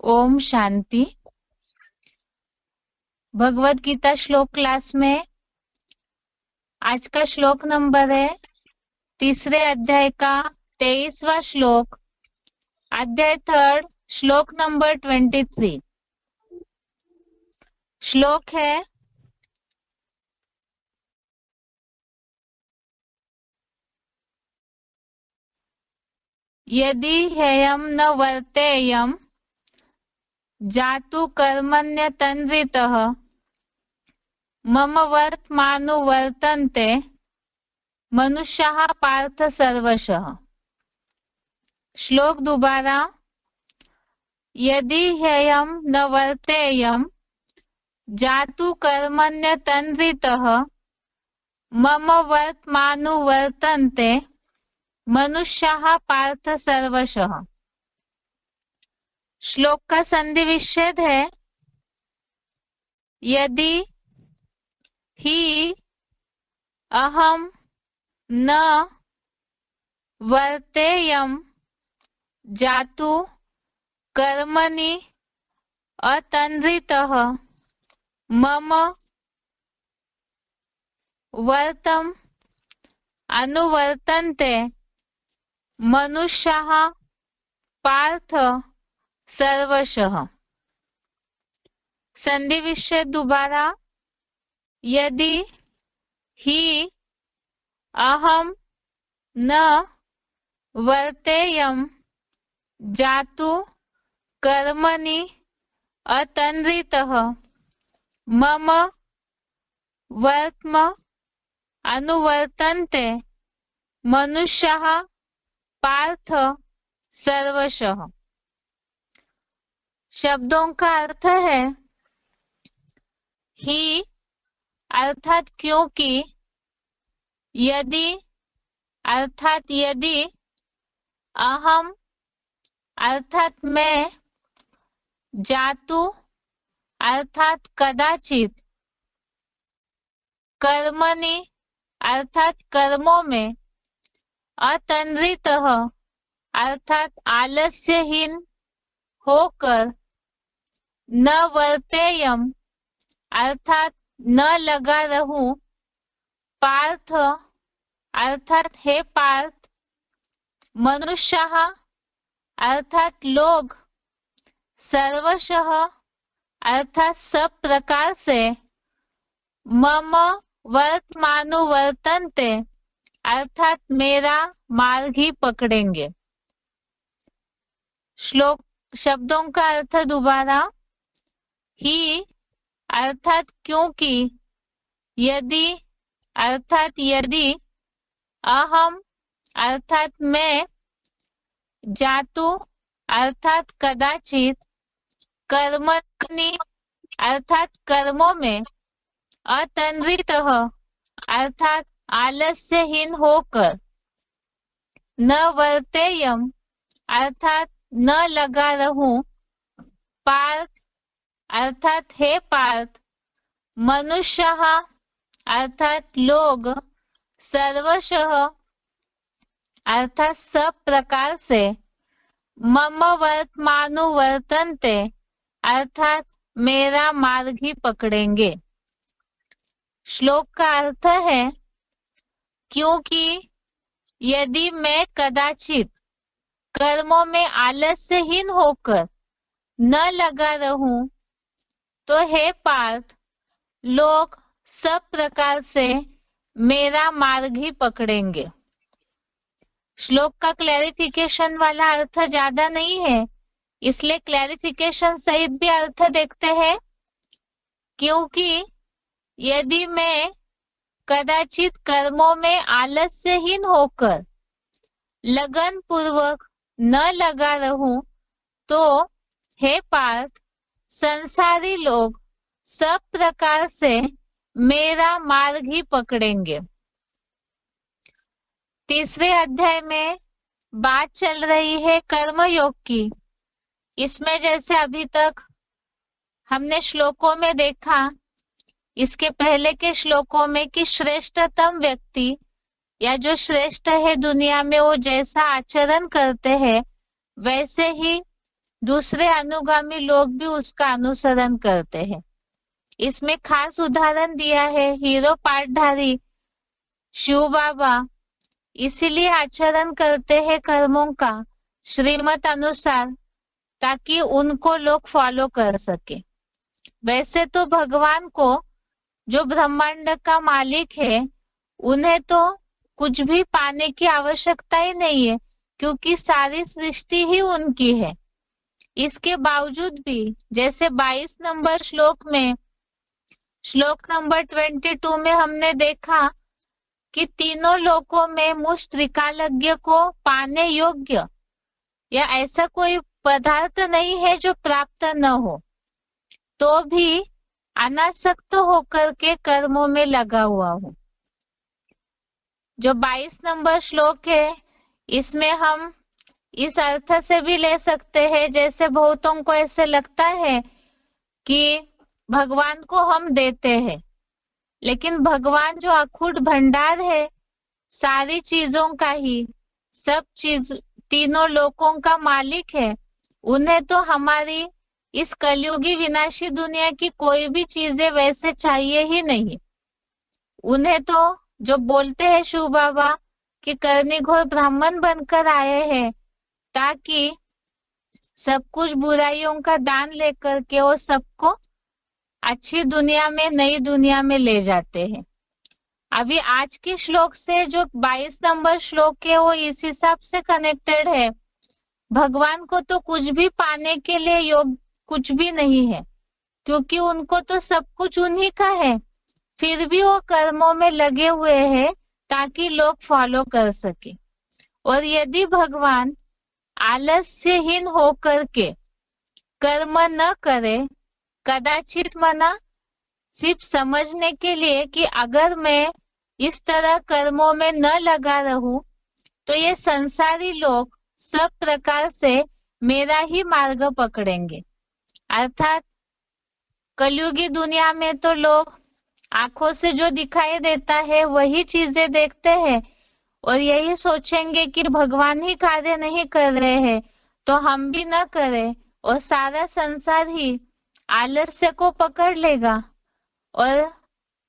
ओम शांति। भगवत गीता श्लोक क्लास में आज का श्लोक नंबर है तीसरे अध्याय का 23वां श्लोक, अध्याय 3, श्लोक नंबर 23। श्लोक है, यदि ह्ययं न वर्तेयं जातु कर्मण्यतन्द्रितः मम वर्तमानुवर्तन्ते मनुष्याः पार्थ सर्वशः। श्लोक दोबारा, यदि ह्ययं न वर्तेयं जातु कर्मण्यतन्द्रितः मम वर्तमानुवर्तन्ते मनुष्याः पार्थ सर्वशः। श्लोक का संधि विच्छेद है, यदि ही अहम न वर्तेयं जातु कर्मणि अतन्द्रितः मम वर्तम अनुवर्तन्ते मनुष्याः पार्थ सर्वशः। संधि विच्छेद दोबारा, यदि ही अहम न वर्तेयं जातु कर्मणि अतन्द्रितः मम वर्तम अनुवर्तन्ते मनुष्याः पार्थ सर्वशः। शब्दों का अर्थ है, ही अर्थात क्योंकि, यदि अर्थात यदि, अहम अर्थात मैं, जातु अर्थात कदाचित, कर्मणि अर्थात कर्मों में, अतन्द्रितः अर्थात आलस्यहीन होकर, न वर्तेयम अर्थात न लगा रहूं, पार्थ अर्थात हे पार्थ, मनुष्याः अर्थात लोग, सर्वशः अर्थात सब प्रकार से, मम वर्तमानुवर्तन्ते अर्थात मेरा मार्ग ही पकड़ेंगे। श्लोक शब्दों का अर्थ दोबारा, ही अर्थात क्योंकि, यदि अर्थात यदि, अहम अर्थात मैं, जातु अर्थात कदाचित, कर्मणि अर्थात कर्मों में, अतन्द्रितः अर्थात आलस्यहीन होकर, न वर्तेयम अर्थात न लगा रहूं, पार्थ अर्थात हे पार्थ, मनुष्याः अर्थात लोग, सर्वशः अर्थात सब प्रकार से, मम वर्तमानुवर्तन्ते अर्थात मेरा मार्ग ही पकड़ेंगे। श्लोक का अर्थ है, क्योंकि यदि मैं कदाचित कर्मों में आलस्यहीन होकर न लगा रहूं, तो हे पार्थ, लोग सब प्रकार से मेरा मार्ग ही पकड़ेंगे। श्लोक का क्लैरिफिकेशन वाला अर्थ ज्यादा नहीं है, इसलिए क्लैरिफिकेशन सहित भी अर्थ देखते हैं। क्योंकि यदि मैं कदाचित कर्मों में आलस्यहीन होकर लगन पूर्वक न लगा रहूं, तो हे पार्थ, संसारी लोग सब प्रकार से मेरा मार्ग ही पकड़ेंगे। तीसरे अध्याय में बात चल रही है कर्मयोग की। इसमें जैसे अभी तक हमने श्लोकों में देखा, इसके पहले के श्लोकों में, कि श्रेष्ठतम व्यक्ति या जो श्रेष्ठ है दुनिया में, वो जैसा आचरण करते हैं वैसे ही दूसरे अनुगामी लोग भी उसका अनुसरण करते हैं। इसमें खास उदाहरण दिया है हीरो पाठधारी शिव बाबा इसीलिए आचरण करते हैं कर्मों का श्रीमत अनुसार ताकि उनको लोग फॉलो कर सके। वैसे तो भगवान को जो ब्रह्मांड का मालिक है उन्हें तो कुछ भी पाने की आवश्यकता ही नहीं है क्योंकि सारी सृष्टि ही उनकी है। इसके बावजूद भी जैसे 22 नंबर श्लोक नंबर 22 में हमने देखा कि तीनों लोकों में मुझ त्रिकालज्ञ को पाने योग्य या ऐसा कोई पदार्थ नहीं है जो प्राप्त न हो, तो भी अनासक्त होकर के कर्मों में लगा हुआ हूँ। जो 22 नंबर श्लोक है इसमें हम इस अर्थ से भी ले सकते हैं जैसे बहुतों को ऐसे लगता है कि भगवान को हम देते हैं, लेकिन भगवान जो अखूट भंडार है सारी चीजों का ही, सब चीज तीनों लोकों का मालिक है, उन्हें तो हमारी इस कलयुगी विनाशी दुनिया की कोई भी चीजें वैसे चाहिए ही नहीं। उन्हें तो जो बोलते हैं शिव बाबा कि करनी घोर ब्राह्मण बनकर आए हैं ताकि सब कुछ बुराइयों का दान लेकर के वो सबको अच्छी दुनिया में नई दुनिया में ले जाते हैं। अभी आज के श्लोक से जो 22 नंबर श्लोक है वो इस हिसाब से कनेक्टेड है। भगवान को तो कुछ भी पाने के लिए योग कुछ भी नहीं है क्योंकि उनको तो सब कुछ उन्हीं का है, फिर भी वो कर्मों में लगे हुए हैं ताकि लोग फॉलो कर सके। और यदि भगवान आलस्यहीन होकर के कर्म न करे, कदाचित मना सिर्फ समझने के लिए कि अगर मैं इस तरह कर्मों में न लगा रहूं तो ये संसारी लोग सब प्रकार से मेरा ही मार्ग पकड़ेंगे। अर्थात कलयुगी दुनिया में तो लोग आंखों से जो दिखाई देता है वही चीजें देखते हैं और यही सोचेंगे कि भगवान ही कार्य नहीं कर रहे हैं तो हम भी न करें और सारा संसार ही आलस्य को पकड़ लेगा। और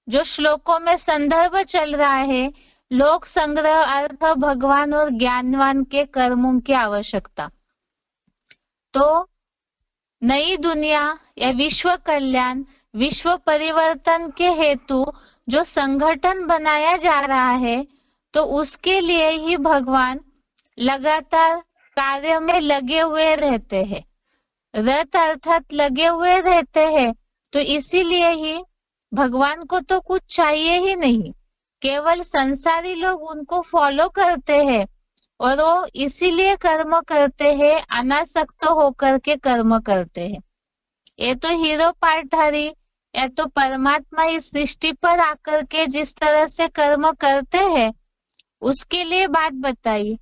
जो श्लोकों में संदर्भ चल रहा है लोक संग्रह अर्थ भगवान और ज्ञानवान के कर्मों की आवश्यकता, तो नई दुनिया या विश्व कल्याण विश्व परिवर्तन के हेतु जो संगठन बनाया जा रहा है तो उसके लिए ही भगवान लगातार कार्य में लगे हुए रहते हैं, रत अर्थात लगे हुए रहते हैं। तो इसीलिए ही भगवान को तो कुछ चाहिए ही नहीं, केवल संसारी लोग उनको फॉलो करते हैं और वो इसीलिए कर्म करते हैं, अनासक्त होकर के कर्म करते हैं। ये तो हीरो पाठधारी या तो परमात्मा इस सृष्टि पर आकर के जिस तरह से कर्म करते हैं उसके लिए बात बताई।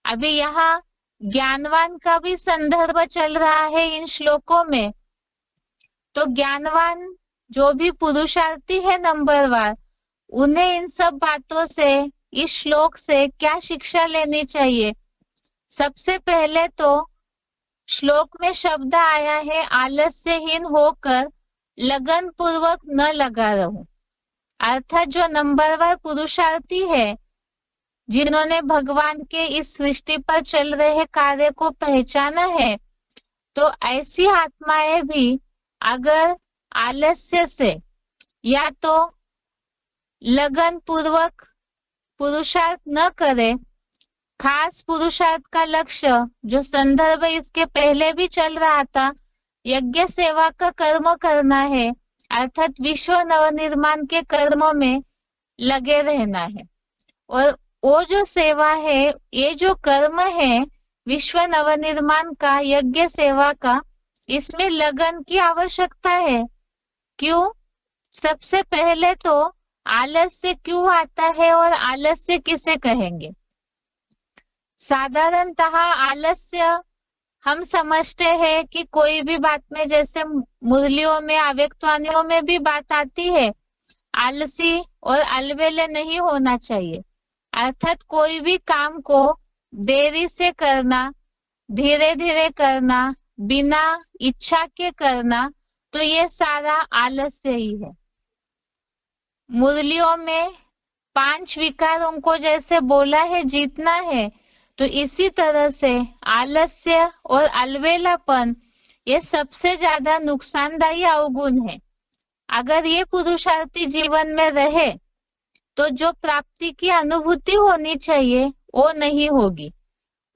अभी यहाँ ज्ञानवान का भी संदर्भ चल रहा है इन श्लोकों में, तो ज्ञानवान जो भी पुरुषार्थी है नंबरवार, उन्हें इन सब बातों से इस श्लोक से क्या शिक्षा लेनी चाहिए। सबसे पहले तो श्लोक में शब्द आया है आलस्यहीन होकर लगन पूर्वक न लगा रहूं, अर्थात जो नंबरवार पुरुषार्थी है जिन्होंने भगवान के इस सृष्टि पर चल रहे कार्य को पहचाना है, तो ऐसी आत्माएं भी अगर आलस्य से या तो लगन पूर्वक पुरुषार्थ न करे, खास पुरुषार्थ का लक्ष्य जो संदर्भ इसके पहले भी चल रहा था यज्ञ सेवा का कर्म करना है, अर्थात विश्व नवनिर्माण के कर्मों में लगे रहना है। और वो जो सेवा है, ये जो कर्म है विश्व नवनिर्माण का, यज्ञ सेवा का, इसमें लगन की आवश्यकता है। क्यों? सबसे पहले तो आलस्य क्यों आता है और आलस्य किसे कहेंगे? साधारणतः आलस्य हम समझते हैं कि कोई भी बात में, जैसे मुरलियों में अव्यक्तवाणियों में भी बात आती है, आलसी और अलबेले नहीं होना चाहिए, अर्थात कोई भी काम को देरी से करना, धीरे धीरे करना, बिना इच्छा के करना, तो ये सारा आलस्य ही है। मुरलियों में 5 विकारों को जैसे बोला है जीतना है, तो इसी तरह से आलस्य और अलवेलापन ये सबसे ज्यादा नुकसानदायी अवगुण है। अगर ये पुरुषार्थी जीवन में रहे तो जो प्राप्ति की अनुभूति होनी चाहिए वो नहीं होगी,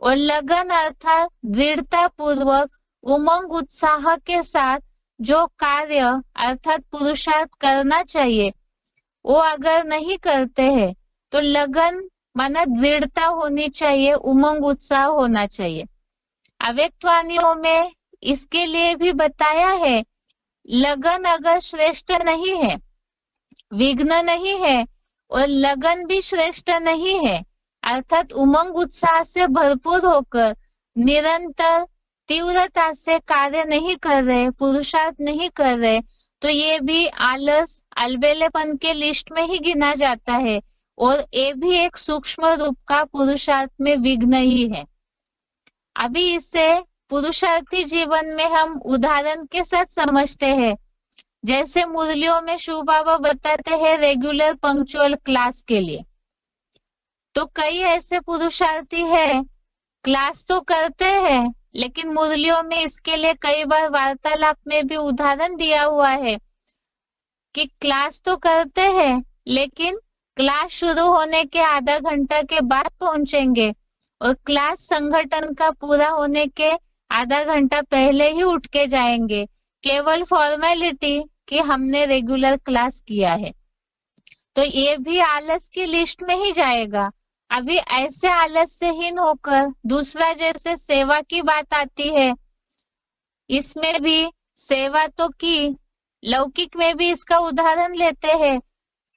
और लगन अर्थात दृढ़ता पूर्वक उमंग उत्साह के साथ जो कार्य अर्थात पुरुषार्थ करना चाहिए वो अगर नहीं करते हैं तो लगन माना दृढ़ता होनी चाहिए, उमंग उत्साह होना चाहिए। अव्यक्तवाणियों में इसके लिए भी बताया है, लगन अगर श्रेष्ठ नहीं है, विघ्न नहीं है और लगन भी श्रेष्ठ नहीं है, अर्थात उमंग उत्साह से भरपूर होकर निरंतर तीव्रता से कार्य नहीं कर रहे, पुरुषार्थ नहीं कर रहे, तो ये भी आलस अलबेलेपन के लिस्ट में ही गिना जाता है, और ये भी एक सूक्ष्म रूप का पुरुषार्थ में विघ्न ही है। अभी इसे पुरुषार्थी जीवन में हम उदाहरण के साथ समझते हैं। जैसे मुरलियों में शिव बाबा बताते हैं रेगुलर पंक्चुअल क्लास के लिए, तो कई ऐसे पुरुषार्थी है क्लास तो करते हैं, लेकिन मुरलियों में इसके लिए कई बार वार्तालाप में भी उदाहरण दिया हुआ है कि क्लास तो करते हैं लेकिन क्लास शुरू होने के आधा घंटा के बाद पहुंचेंगे, और क्लास संगठन का पूरा होने के आधा घंटा पहले ही उठ के जाएंगे, केवल फॉर्मेलिटी कि हमने रेगुलर क्लास किया है। तो ये भी आलस की लिस्ट में ही जाएगा। अभी ऐसे आलस से हीन होकर दूसरा जैसे सेवा की बात आती है, इसमें भी सेवा तो की, लौकिक में भी इसका उदाहरण लेते हैं।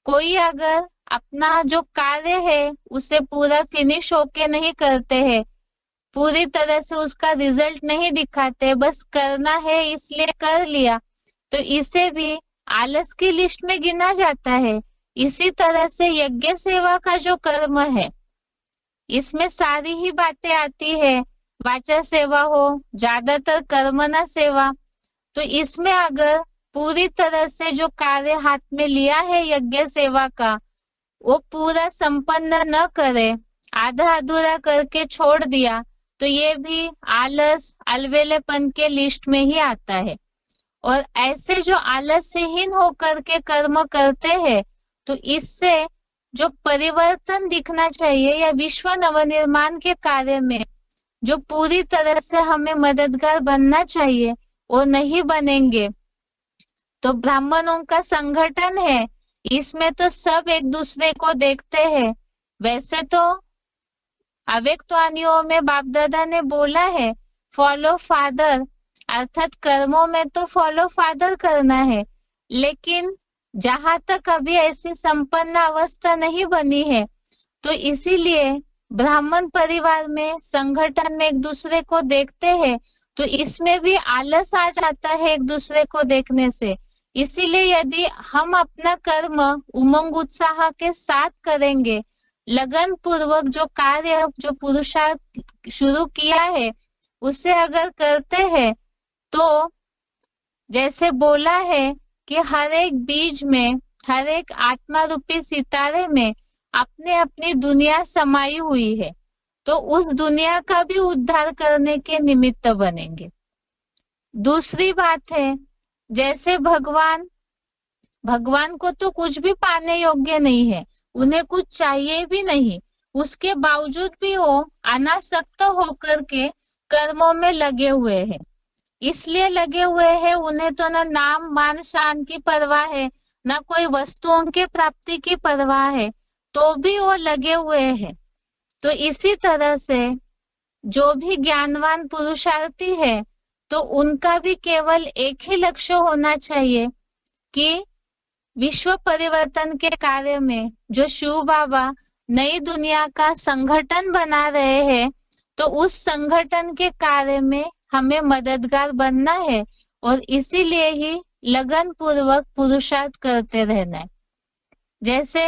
कोई अगर अपना जो कार्य है उसे पूरा फिनिश होके नहीं करते हैं, पूरी तरह से उसका रिजल्ट नहीं दिखाते, बस करना है इसलिए कर लिया, तो इसे भी आलस की लिस्ट में गिना जाता है। इसी तरह से यज्ञ सेवा का जो कर्म है इसमें सारी ही बातें आती है, वाचा सेवा हो, ज्यादातर कर्मणा सेवा, तो इसमें अगर पूरी तरह से जो कार्य हाथ में लिया है यज्ञ सेवा का वो पूरा संपन्न न करे, आधा अधूरा करके छोड़ दिया, तो ये भी आलस अलवेलेपन के लिस्ट में ही आता है। और ऐसे जो आलस से हीन होकर के कर्म करते हैं, तो इससे जो परिवर्तन दिखना चाहिए या विश्व नवनिर्माण के कार्य में जो पूरी तरह से हमें मददगार बनना चाहिए वो नहीं बनेंगे। तो ब्राह्मणों का संगठन है, इसमें तो सब एक दूसरे को देखते हैं। वैसे तो अव्यक्तवाणियों में बाप दादा ने बोला है फॉलो फादर, अर्थात कर्मों में तो फॉलो फादर करना है, लेकिन जहां तक अभी ऐसी संपन्न अवस्था नहीं बनी है, तो इसीलिए ब्राह्मण परिवार में संगठन में एक दूसरे को देखते हैं, तो इसमें भी आलस आ जाता है एक दूसरे को देखने से। इसीलिए यदि हम अपना कर्म उमंग उत्साह के साथ करेंगे, लगन पूर्वक जो कार्य जो पुरुषार्थ शुरू किया है उसे अगर करते हैं, तो जैसे बोला है कि हर एक बीज में, हर एक आत्मा रूपी सितारे में अपने अपनी दुनिया समाई हुई है, तो उस दुनिया का भी उद्धार करने के निमित्त बनेंगे। दूसरी बात है, जैसे भगवान को तो कुछ भी पाने योग्य नहीं है, उन्हें कुछ चाहिए भी नहीं, उसके बावजूद भी वो अनासक्त होकर के कर्मों में लगे हुए हैं। इसलिए लगे हुए हैं, उन्हें तो ना नाम मान शान की परवाह है, ना कोई वस्तुओं के प्राप्ति की परवाह है, तो भी वो लगे हुए हैं। तो इसी तरह से जो भी ज्ञानवान पुरुषार्थी है, तो उनका भी केवल एक ही लक्ष्य होना चाहिए कि विश्व परिवर्तन के कार्य में जो शिव बाबा नई दुनिया का संगठन बना रहे हैं, तो उस संगठन के कार्य में हमें मददगार बनना है, और इसीलिए ही लगन पूर्वक पुरुषार्थ करते रहना है। जैसे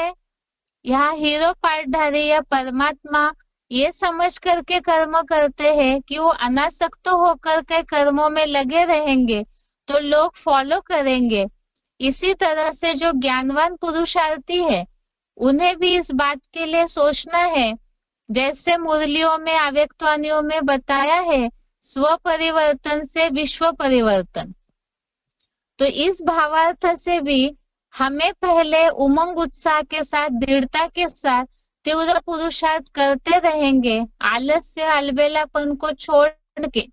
यहाँ हीरो पार्टधारी या परमात्मा ये समझ करके कर्म करते हैं कि वो अनासक्त होकर के कर्मों में लगे रहेंगे तो लोग फॉलो करेंगे। इसी तरह से जो ज्ञानवान पुरुषार्थी है उन्हें भी इस बात के लिए सोचना है, जैसे मुरलियों में आव्यक्तवाणियों में बताया है, स्व परिवर्तन से विश्व परिवर्तन। तो इस भावार्थ से भी हमें पहले उमंग उत्साह के साथ, दृढ़ता के साथ तीव्र पुरुषार्थ करते रहेंगे, आलस्य अलबेलापन को छोड़ के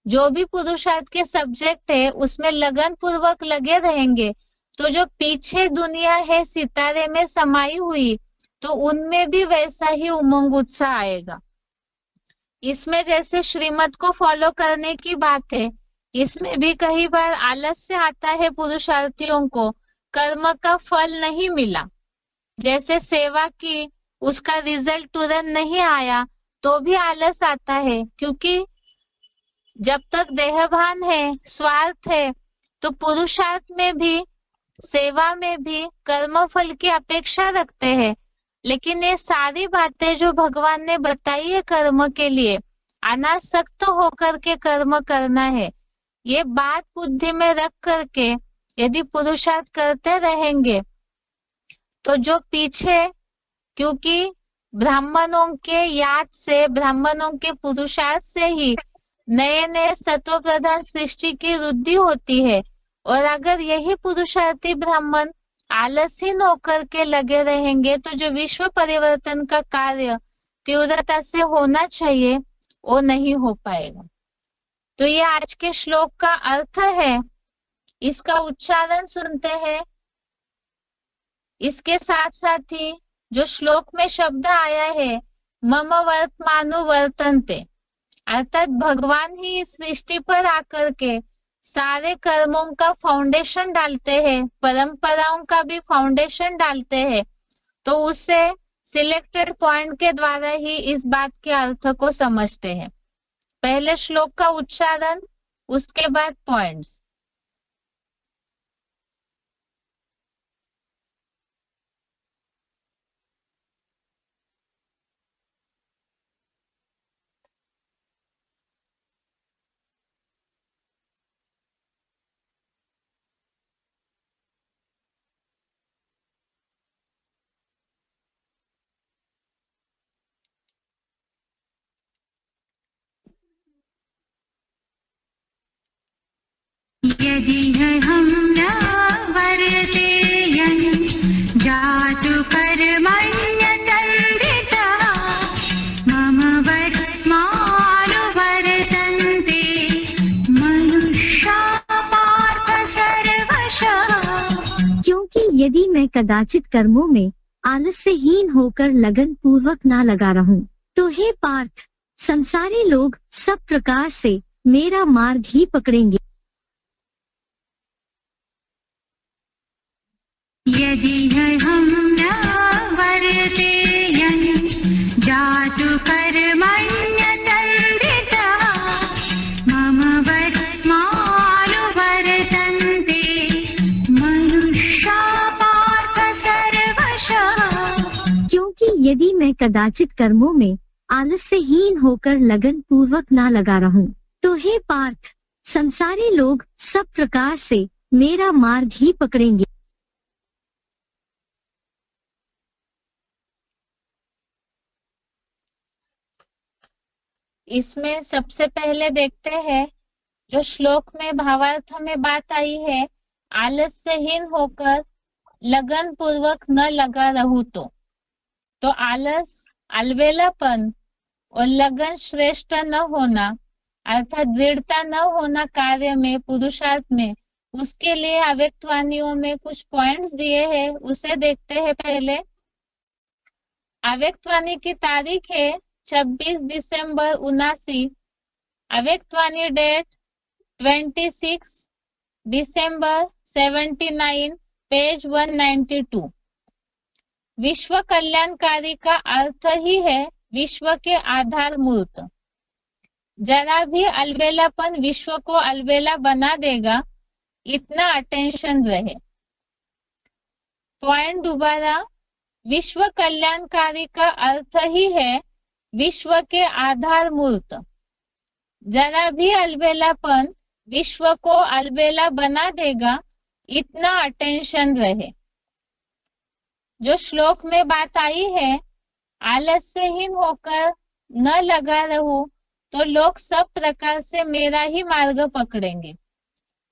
जो भी पुरुषार्थ के सब्जेक्ट है उसमें लगन पूर्वक लगे रहेंगे, तो जो पीछे दुनिया है सितारे में समाई हुई, तो उनमें भी वैसा ही उमंग उत्साह आएगा। इसमें जैसे श्रीमत को फॉलो करने की बात है, इसमें भी कई बार आलस्य आता है पुरुषार्थियों को, कर्म का फल नहीं मिला, जैसे सेवा की, उसका रिजल्ट तुरंत नहीं आया तो भी आलस आता है, क्योंकि जब तक देहभान है, स्वार्थ है, तो पुरुषार्थ में भी, सेवा में भी कर्म फल की अपेक्षा रखते हैं। लेकिन ये सारी बातें जो भगवान ने बताई है कर्म के लिए, अनासक्त होकर के कर्म करना है, ये बात बुद्धि में रख करके यदि पुरुषार्थ करते रहेंगे तो जो पीछे, क्योंकि ब्राह्मणों के याद से, ब्राह्मणों के पुरुषार्थ से ही नए नए सत्व प्रधान सृष्टि की वृद्धि होती है, और अगर यही पुरुषार्थी ब्राह्मण आलसीन होकर के लगे रहेंगे तो जो विश्व परिवर्तन का कार्य तीव्रता से होना चाहिए वो नहीं हो पाएगा। तो ये आज के श्लोक का अर्थ है, इसका उच्चारण सुनते हैं। इसके साथ साथ ही जो श्लोक में शब्द आया है मम वर्तमानु वर्तन्ते, अर्थात भगवान ही इस सृष्टि पर आकर के सारे कर्मों का फाउंडेशन डालते हैं, परंपराओं का भी फाउंडेशन डालते हैं, तो उससे सिलेक्टेड पॉइंट के द्वारा ही इस बात के अर्थ को समझते हैं। पहले श्लोक का उच्चारण, उसके बाद पॉइंट्स। यदि हम न वर्तेयं जातु कर्मण्यतन्द्रितः मम वर्त्मानु वर्तन्ते मनुष्या पार्थ सर्वशः। क्योंकि यदि मैं कदाचित कर्मों में आलस्यहीन होकर लगन पूर्वक ना लगा रहूं, तो हे पार्थ, संसारी लोग सब प्रकार से मेरा मार्ग ही पकड़ेंगे। यदि हम न वर्तेयं जातु कर्मण्यतन्द्रितः मम वर्त्मानु वर्तन्ते मनुष्या पार्थ सर्वशः। क्योंकि यदि मैं कदाचित कर्मों में आलस्यहीन होकर लगन पूर्वक ना लगा रहूं, तो हे पार्थ, संसारी लोग सब प्रकार से मेरा मार्ग ही पकड़ेंगे। इसमें सबसे पहले देखते हैं, जो श्लोक में भावार्थ में बात आई है, आलस्यहीन होकर लगन पूर्वक न लगा रहूं तो आलस, अलबेलापन और लगन श्रेष्ठ न होना, अर्थात दृढ़ता न होना कार्य में, पुरुषार्थ में, उसके लिए अव्यक्तवाणियों में कुछ पॉइंट्स दिए हैं, उसे देखते हैं। पहले अव्यक्तवाणी की तारीख है 26 दिसंबर 79, अव्यक्तवाणी डेट 26 दिसंबर 79, पेज 192। विश्व कल्याणकारी का अर्थ ही है विश्व के आधार मूर्त। जरा भी अलबेलापन विश्व को अलबेला बना देगा, इतना अटेंशन रहे। पॉइंट दोबारा, विश्व कल्याणकारी का अर्थ ही है विश्व के आधार मूर्त। जरा भी अलबेलापन विश्व को अलबेला बना देगा, इतना अटेंशन रहे। जो श्लोक में बात आई है, आलस्यहीन होकर न लगा रहूं तो लोग सब प्रकार से मेरा ही मार्ग पकड़ेंगे।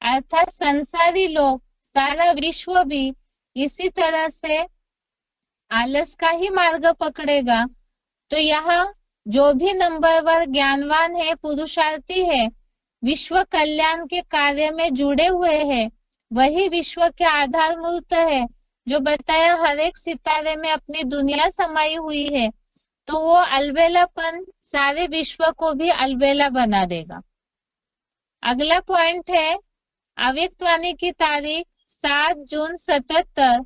अर्थात संसारी लोग, सारा विश्व भी इसी तरह से आलस का ही मार्ग पकड़ेगा। तो यहाँ जो भी नंबरवर ज्ञानवान है, पुरुषार्थी है, विश्व कल्याण के कार्य में जुड़े हुए हैं, वही विश्व के आधार मूर्त है। जो बताया हर एक सितारे में अपनी दुनिया समाई हुई है, तो वो अलबेलापन सारे विश्व को भी अलबेला बना देगा। अगला पॉइंट है अव्यक्तवाणी की तारीख 7 जून 77,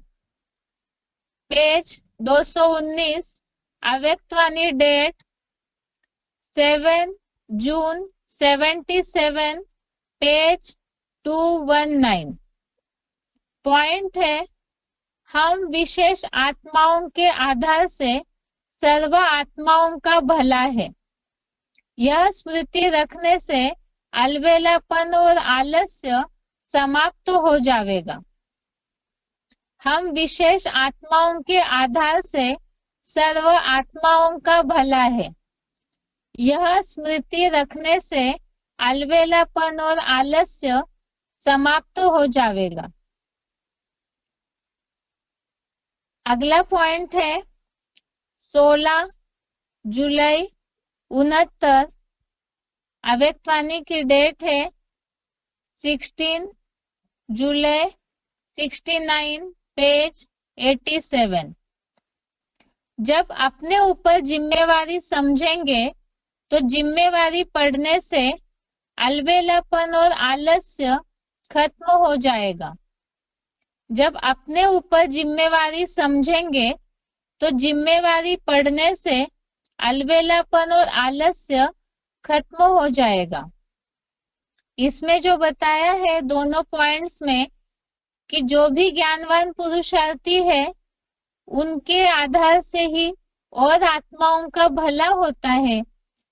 पेज 219। अव्यक्तवाणी डेट 7 जून 77, पेज 219। पॉइंट है हम विशेष आत्माओं के आधार से सर्व आत्माओं का भला है। यह स्मृति रखने से अलबेलापन और आलस्य समाप्त हो जाएगा। हम विशेष आत्माओं के आधार से सर्व आत्माओं का भला है। यह स्मृति रखने से अलबेलापन और आलस्य समाप्त हो जाएगा। अगला पॉइंट है 16 जुलाई 69, अव्यक्तवाणी की डेट है 16 जुलाई 69, पेज 87। जब अपने ऊपर जिम्मेवारी समझेंगे तो जिम्मेवारी पड़ने से अलबेलापन और आलस्य खत्म हो जाएगा। जब अपने ऊपर जिम्मेवारी समझेंगे तो जिम्मेवारी पड़ने से अलबेलापन और आलस्य खत्म हो जाएगा। इसमें जो बताया है दोनों पॉइंट्स में कि जो भी ज्ञानवान पुरुषार्थी है, उनके आधार से ही और आत्माओं का भला होता है।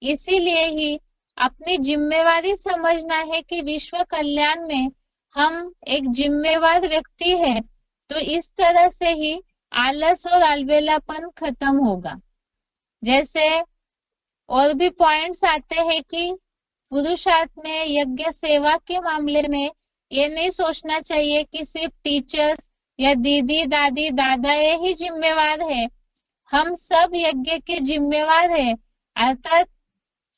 इसीलिए ही अपनी जिम्मेवारी समझना है कि विश्व कल्याण में हम एक जिम्मेवार व्यक्ति है, तो इस तरह से ही आलस और अलबेलापन खत्म होगा। जैसे और भी पॉइंट्स आते हैं कि पुरुषार्थ में यज्ञ सेवा के मामले में ये नहीं सोचना चाहिए कि सिर्फ टीचर्स या दीदी दादी दादा ये ही जिम्मेवार है। हम सब यज्ञ के जिम्मेवार है। अर्थात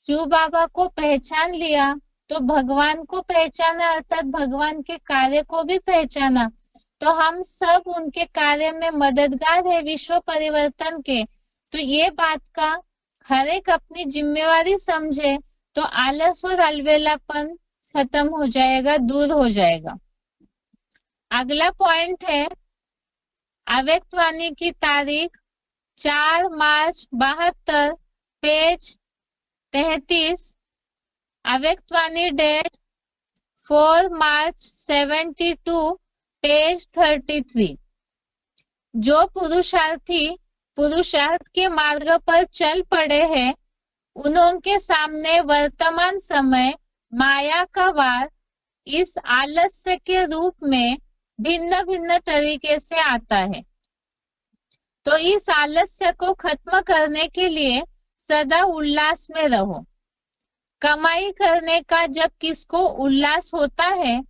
शिव बाबा को पहचान लिया तो भगवान को पहचाना, अर्थात भगवान के कार्य को भी पहचाना, तो हम सब उनके कार्य में मददगार है विश्व परिवर्तन के। तो ये बात का हर एक अपनी जिम्मेवारी समझे तो आलस और अलबेलापन खत्म हो जाएगा, दूर हो जाएगा। अगला पॉइंट है अव्यक्तवाणी की तारीख 4 मार्च 72, पेज 33, अव्यक्तवाणी डेट 4 मार्च 72, पेज 33। जो पुरुषार्थी पुरुषार्थ के मार्ग पर चल पड़े हैं, उनके सामने वर्तमान समय माया का वार इस आलस्य के रूप में भिन्न भिन्न तरीके से आता है। तो इस आलस्य को खत्म करने के लिए सदा उल्लास में रहो। कमाई करने का जब किसको उल्लास होता है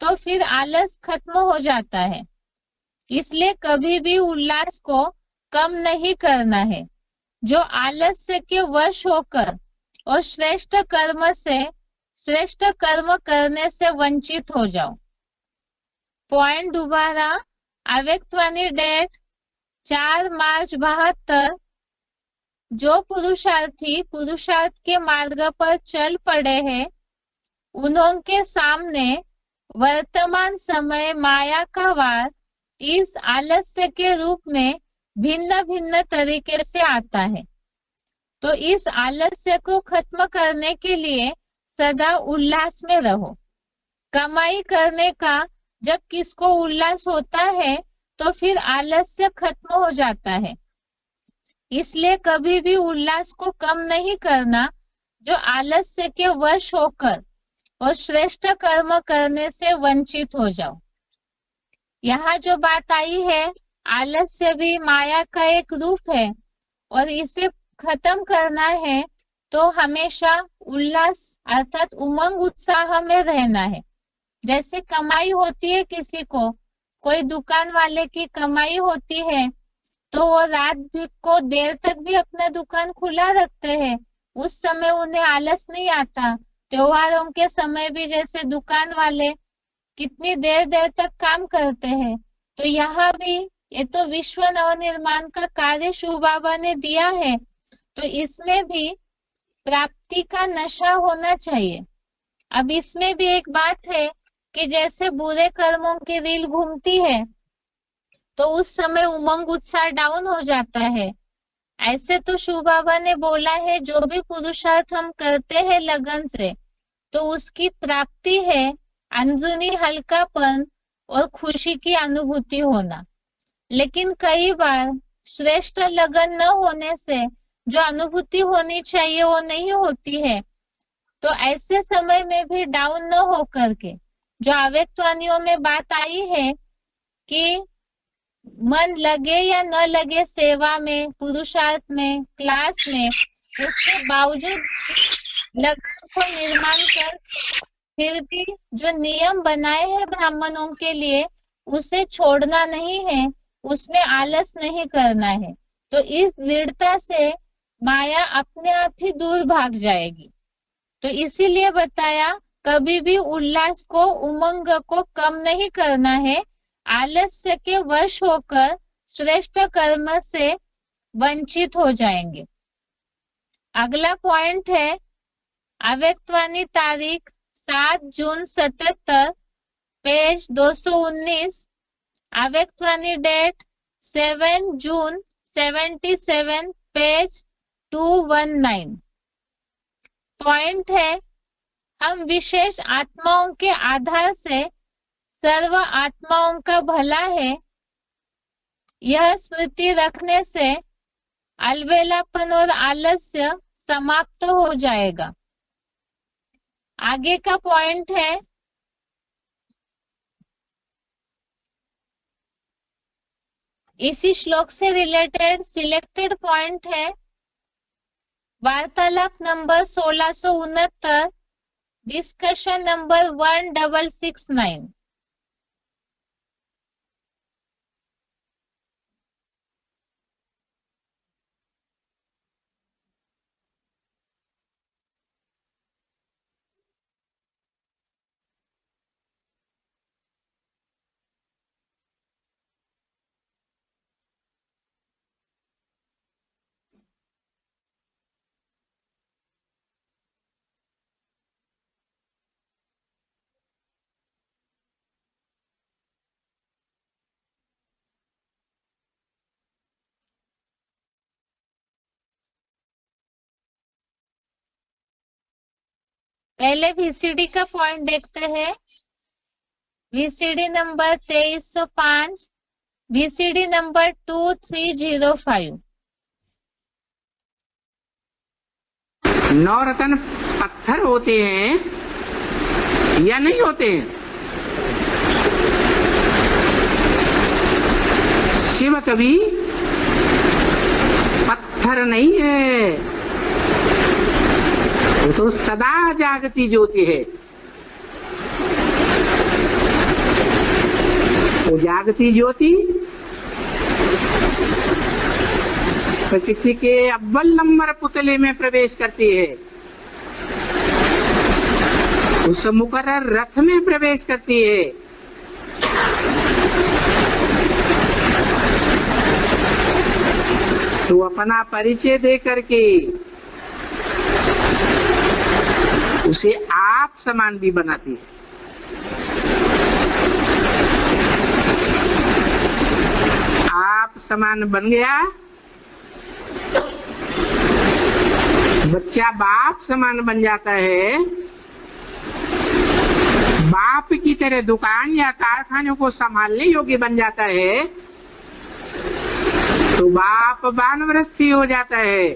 तो फिर आलस खत्म हो जाता है। इसलिए कभी भी उल्लास को कम नहीं करना है। जो आलस्य के वश होकर और श्रेष्ठ कर्म करने से वंचित हो जाओ। पॉइंट दोबारा, अव्यक्तवाणी डेट 4 मार्च 72। जो पुरुषार्थी पुरुषार्थ के मार्ग पर चल पड़े हैं, उनके सामने वर्तमान समय माया का वार इस आलस्य के रूप में भिन्न भिन्न तरीके से आता है। तो इस आलस्य को खत्म करने के लिए सदा उल्लास में रहो। कमाई करने का जब किसको उल्लास होता है तो फिर आलस्य खत्म हो जाता है। इसलिए कभी भी उल्लास को कम नहीं करना जो आलस्य के वश होकर और श्रेष्ठ कर्म करने से वंचित हो जाओ। यहाँ जो बात आई है, आलस्य भी माया का एक रूप है और इसे खत्म करना है तो हमेशा उल्लास अर्थात उमंग उत्साह में रहना है। जैसे कमाई होती है, किसी को कोई दुकान वाले की कमाई होती है तो वो रात भी को देर तक भी अपना दुकान खुला रखते हैं, उस समय उन्हें आलस नहीं आता। त्योहारों के समय भी जैसे दुकान वाले कितनी देर देर तक काम करते हैं, तो यहाँ भी ये तो विश्व नवनिर्माण का कार्य शिव बाबा ने दिया है, तो इसमें भी प्राप्ति का नशा होना चाहिए। अब इसमें भी एक बात है कि जैसे बुरे कर्मों की रील घूमती है तो उस समय उमंग उत्साह डाउन हो जाता है। ऐसे तो शिव बाबा ने बोला है जो भी पुरुषार्थ हम करते हैं लगन से तो उसकी प्राप्ति है अंदरूनी हल्कापन और खुशी की अनुभूति होना। लेकिन कई बार श्रेष्ठ लगन न होने से जो अनुभूति होनी चाहिए वो नहीं होती है, तो ऐसे समय में भी डाउन न हो करके जो अव्यक्तवाणियों में बात आई है कि मन लगे या न लगे सेवा में, पुरुषार्थ में, क्लास में, उसके बावजूद लगन को निर्माण कर फिर भी जो नियम बनाए हैं ब्राह्मणों के लिए उसे छोड़ना नहीं है, उसमें आलस नहीं करना है, तो इस दृढ़ता से माया अपने आप ही दूर भाग जाएगी। तो इसीलिए बताया कभी भी उल्लास को, उमंग को कम नहीं करना है, आलस्य के वश होकर श्रेष्ठ कर्म से वंचित हो जाएंगे। अगला पॉइंट है अव्यक्तवाणी तारीख 7 जून 77 पेज 219, अव्यक्तवाणी डेट 7 जून 77 पेज 219। पॉइंट है हम विशेष आत्माओं के आधार से सर्व आत्माओं का भला है, यह स्मृति रखने से अलबेलापन और आलस्य समाप्त हो जाएगा। आगे का पॉइंट है इसी श्लोक से रिलेटेड सिलेक्टेड पॉइंट है वार्तालाप नंबर 1669, डिस्कशन नंबर 1669। पहले वीसीडी का पॉइंट देखते हैं। VCD number 2305, VCD number 2305। नवरत्न पत्थर होते हैं या नहीं होते हैं? शिव कभी पत्थर नहीं है, वो तो सदा जागती ज्योति है। वो जागती ज्योति प्रकृति के अव्वल नंबर पुतले में प्रवेश करती है, उस मुकर्रर रथ में प्रवेश करती है। तो अपना परिचय दे करके उसे आप समान भी बनाती है। आप समान बन गया, बच्चा बाप समान बन जाता है। बाप की तरह दुकान या कारखानों को संभालने योग्य बन जाता है। तो बाप वानप्रस्थी हो जाता है।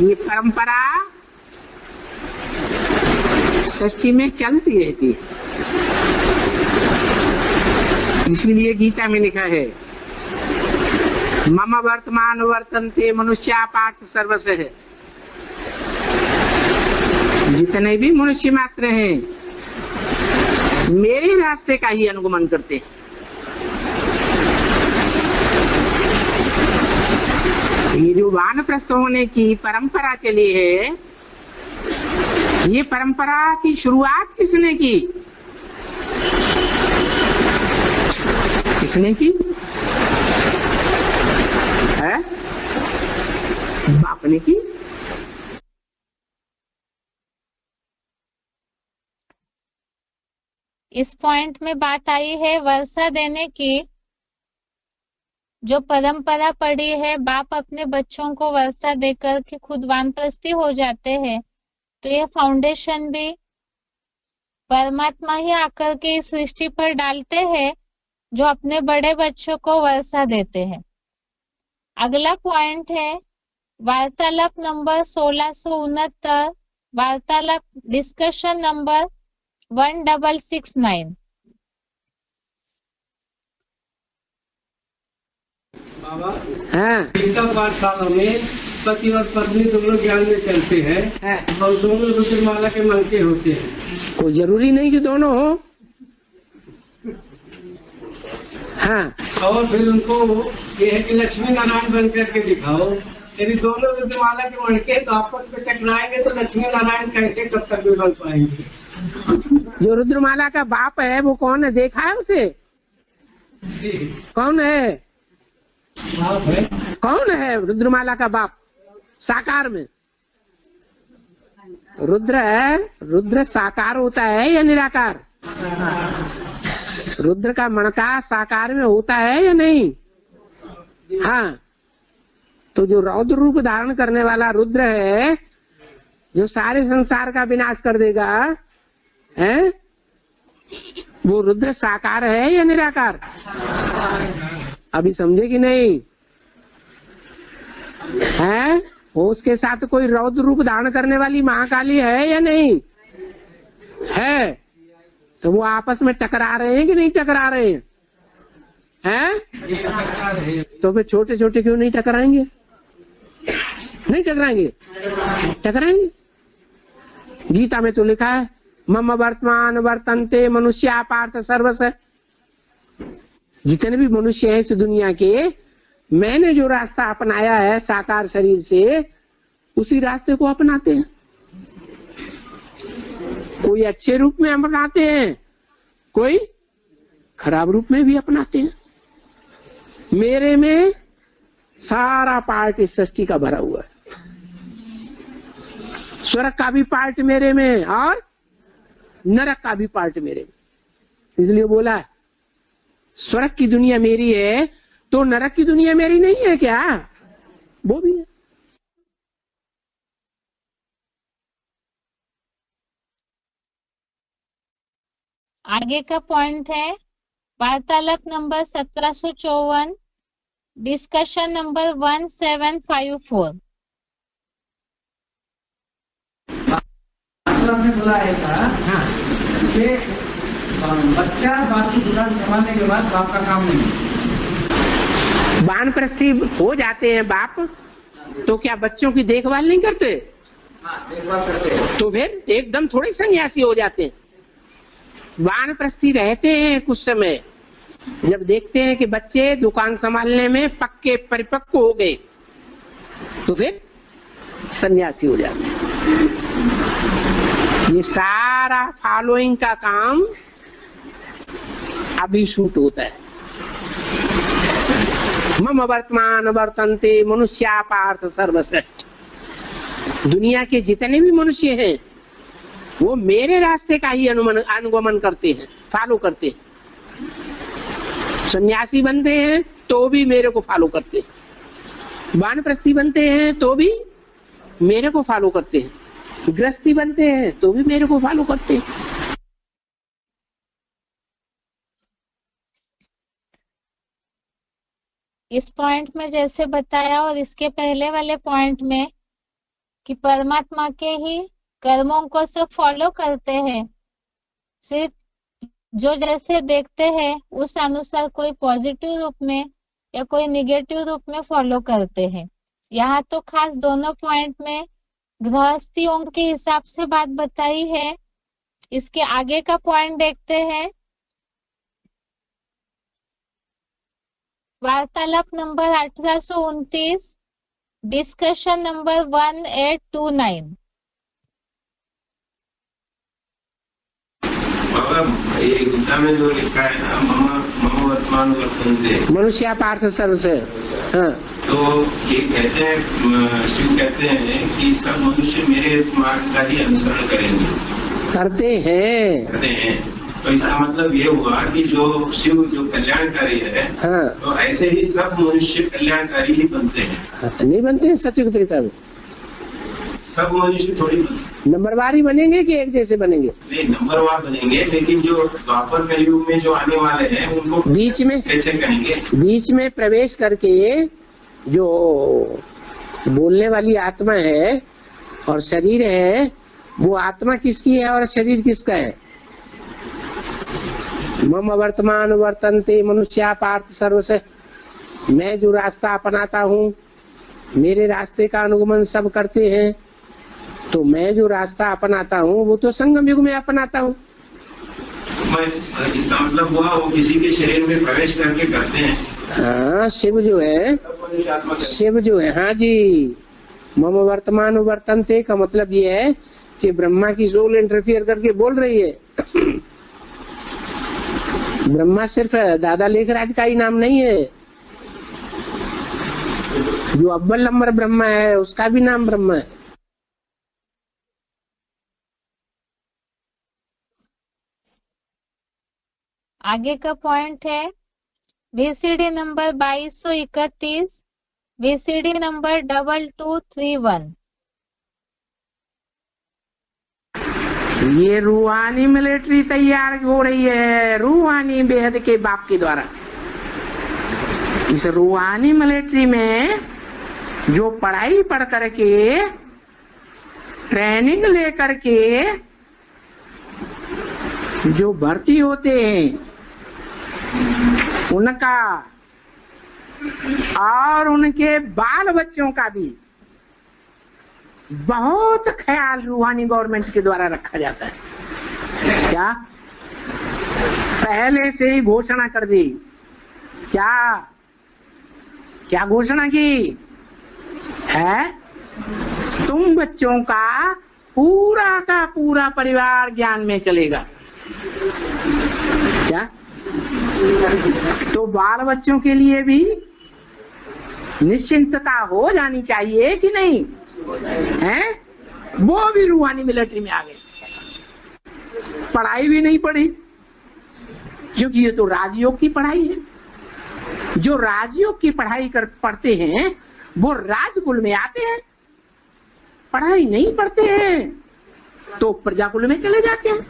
ये परंपरा सृष्टि में चलती रहती है। इसलिए गीता में लिखा है मम वर्तमान वर्तन्ते मनुष्या पार्थ सर्वशः। जितने भी मनुष्य मात्र हैं मेरे रास्ते का ही अनुगमन करते हैं। ये जो वानप्रस्थ होने की परंपरा चली है, ये परंपरा की शुरुआत किसने की? किसने की है? बाप ने की। इस पॉइंट में बात आई है वर्षा देने की। जो परंपरा पड़ी है, बाप अपने बच्चों को वर्षा देकर के खुद वानप्रस्थी हो जाते हैं, तो ये फाउंडेशन भी परमात्मा ही आकर के इस सृष्टि पर डालते हैं, जो अपने बड़े बच्चों को वर्षा देते हैं। अगला पॉइंट है वार्तालाप नंबर 1669, वार्तालाप डिस्कशन नंबर 1669। बाबा हाँ गीता पाठशाला में पति और पत्नी दोनों ज्ञान में चलते हैं और दोनों रुद्रमाला के मंगते होते हैं। कोई जरूरी नहीं कि दोनों हो। हाँ और फिर उनको ये है कि लक्ष्मी नारायण बन करके दिखाओ। यदि दोनों रुद्रमाला के मणके तो आपस में टकराएंगे तो लक्ष्मी नारायण कैसे कब तक भी बन पाएंगे? जो रुद्रमाला का बाप है वो कौन है? देखा है उसे? कौन है? बाप है। कौन है रुद्रमाला का बाप साकार में? रुद्र है। रुद्र साकार होता है या निराकार? रुद्र का मणका साकार में होता है या नहीं? हाँ, तो जो रौद्र रूप धारण करने वाला रुद्र है, जो सारे संसार का विनाश कर देगा, है वो रुद्र साकार है या निराकार? अभी समझे कि नहीं? है वो उसके साथ कोई रौद्र रूप धारण करने वाली महाकाली है या नहीं है? तो वो आपस में टकरा रहे हैं कि नहीं टकरा रहे हैं? हैं? तो फिर छोटे छोटे क्यों नहीं टकराएंगे? नहीं टकराएंगे? टकराएंगे। गीता में तो लिखा है मम वर्तमान वर्तन्ते मनुष्या पार्थ सर्वशः। जितने भी मनुष्य हैं इस दुनिया के, मैंने जो रास्ता अपनाया है साकार शरीर से, उसी रास्ते को अपनाते हैं। कोई अच्छे रूप में अपनाते हैं, कोई खराब रूप में भी अपनाते हैं। मेरे में सारा पार्ट इस सृष्टि का भरा हुआ है। स्वर्ग का भी पार्ट मेरे में और नरक का भी पार्ट मेरे में। इसलिए बोला स्वर्ग की दुनिया मेरी है तो नरक की दुनिया मेरी नहीं है क्या? वो भी है। आगे का पॉइंट है वार्तालाप नंबर 1754, डिस्कशन नंबर 1754। आपने बोला ऐसा कि बच्चा बाप की दुकान संभालने के बाद बाप का काम नहीं। वानप्रस्थी हो जाते हैं बाप, तो क्या बच्चों की देखभाल नहीं करते? हाँ, देखभाल करते हैं। तो फिर एकदम थोड़ी सन्यासी हो जाते हैं। वानप्रस्थी रहते हैं कुछ समय, जब देखते हैं कि बच्चे दुकान संभालने में पक्के परिपक्व हो गए, तो फिर सन्यासी हो जाते हैं। ये सारा फॉलोइंग का काम अभी शूट होता है। मम वर्तमान वर्तन्ते मनुष्या पार्थ सर्वशः। दुनिया के जितने भी मनुष्य हैं वो मेरे रास्ते का ही अनुगमन करते हैं, फॉलो करते हैं। सन्यासी बनते हैं तो भी मेरे को फॉलो करते हैं, वानप्रस्थी बनते हैं तो भी मेरे को फॉलो करते हैं, गृहस्थी बनते हैं तो भी मेरे को फॉलो करते हैं। इस पॉइंट में जैसे बताया और इसके पहले वाले पॉइंट में कि परमात्मा के ही कर्मों को सब फॉलो करते हैं, सिर्फ जो जैसे देखते हैं उस अनुसार कोई पॉजिटिव रूप में या कोई निगेटिव रूप में फॉलो करते हैं। यहाँ तो खास दोनों पॉइंट में गृहस्थियों के हिसाब से बात बताई है। इसके आगे का पॉइंट देखते हैं। वार्तालाप नंबर 1829, डिस्कशन नंबर 1829। बाबा ये गीता में जो लिखा है ना, मम वर्तमान वर्तन्ते, मनुष्य पार्थ सर्व से। हाँ। तो ये कहते हैं, शिव कहते हैं कि सब मनुष्य मेरे मार्ग का ही अनुसरण करेंगे, करते हैं। तो इसका मतलब ये हुआ कि जो शिव जो कल्याणकारी है, हाँ। तो ऐसे ही सब मनुष्य कल्याणकारी ही बनते हैं। नहीं बनते हैं सत्युग त्रेता में। सब मनुष्य थोड़ी नंबरवार ही बनेंगे कि एक जैसे बनेंगे? नहीं, नंबरवार बनेंगे, लेकिन जो द्वापर कलयुग में जो आने वाले हैं उनको बीच में कैसे कहेंगे? बीच में प्रवेश करके जो बोलने वाली आत्मा है और शरीर है, वो आत्मा किसकी है और शरीर किसका है? मम वर्तमान वर्तन्ते मनुष्या पार्थ सर्वसे। मैं जो रास्ता अपनाता हूँ, मेरे रास्ते का अनुगमन सब करते हैं, तो मैं जो रास्ता अपनाता हूँ वो तो संगम युग में अपनाता हूँ। इसका मतलब हुआ वो किसी के शरीर में प्रवेश करके करते हैं। हाँ, शिव जो है, हाँ जी, मम वर्तमान वर्तन्ते का मतलब ये है कि ब्रह्मा की सोल इंटरफियर करके बोल रही है। ब्रह्मा सिर्फ दादा लेखराज का ही नाम नहीं है, जो अव्वल नंबर ब्रह्मा है उसका भी नाम ब्रह्मा है। आगे का पॉइंट है वीसीडी नंबर 2231, वीसीडी नंबर 2231। ये रूहानी मिलिट्री तैयार हो रही है, रूहानी बेहद के बाप के द्वारा। इस रूहानी मिलिट्री में जो पढ़ाई पढ़ करके, ट्रेनिंग ले करके जो भर्ती होते हैं, उनका और उनके बाल बच्चों का भी बहुत ख्याल रूहानी गवर्नमेंट के द्वारा रखा जाता है। क्या पहले से ही घोषणा कर दी? क्या घोषणा की है? तुम बच्चों का पूरा परिवार ज्ञान में चलेगा। क्या? तो बाल बच्चों के लिए भी निश्चिंतता हो जानी चाहिए कि नहीं है? वो भी रूहानी मिलिट्री में आ गए, पढ़ाई भी नहीं पढ़ी, क्योंकि ये तो राजयोग की पढ़ाई है। जो राजयोग की पढ़ाई पढ़ते हैं वो राजकुल में आते हैं, पढ़ाई नहीं पढ़ते हैं तो प्रजाकुल में चले जाते हैं।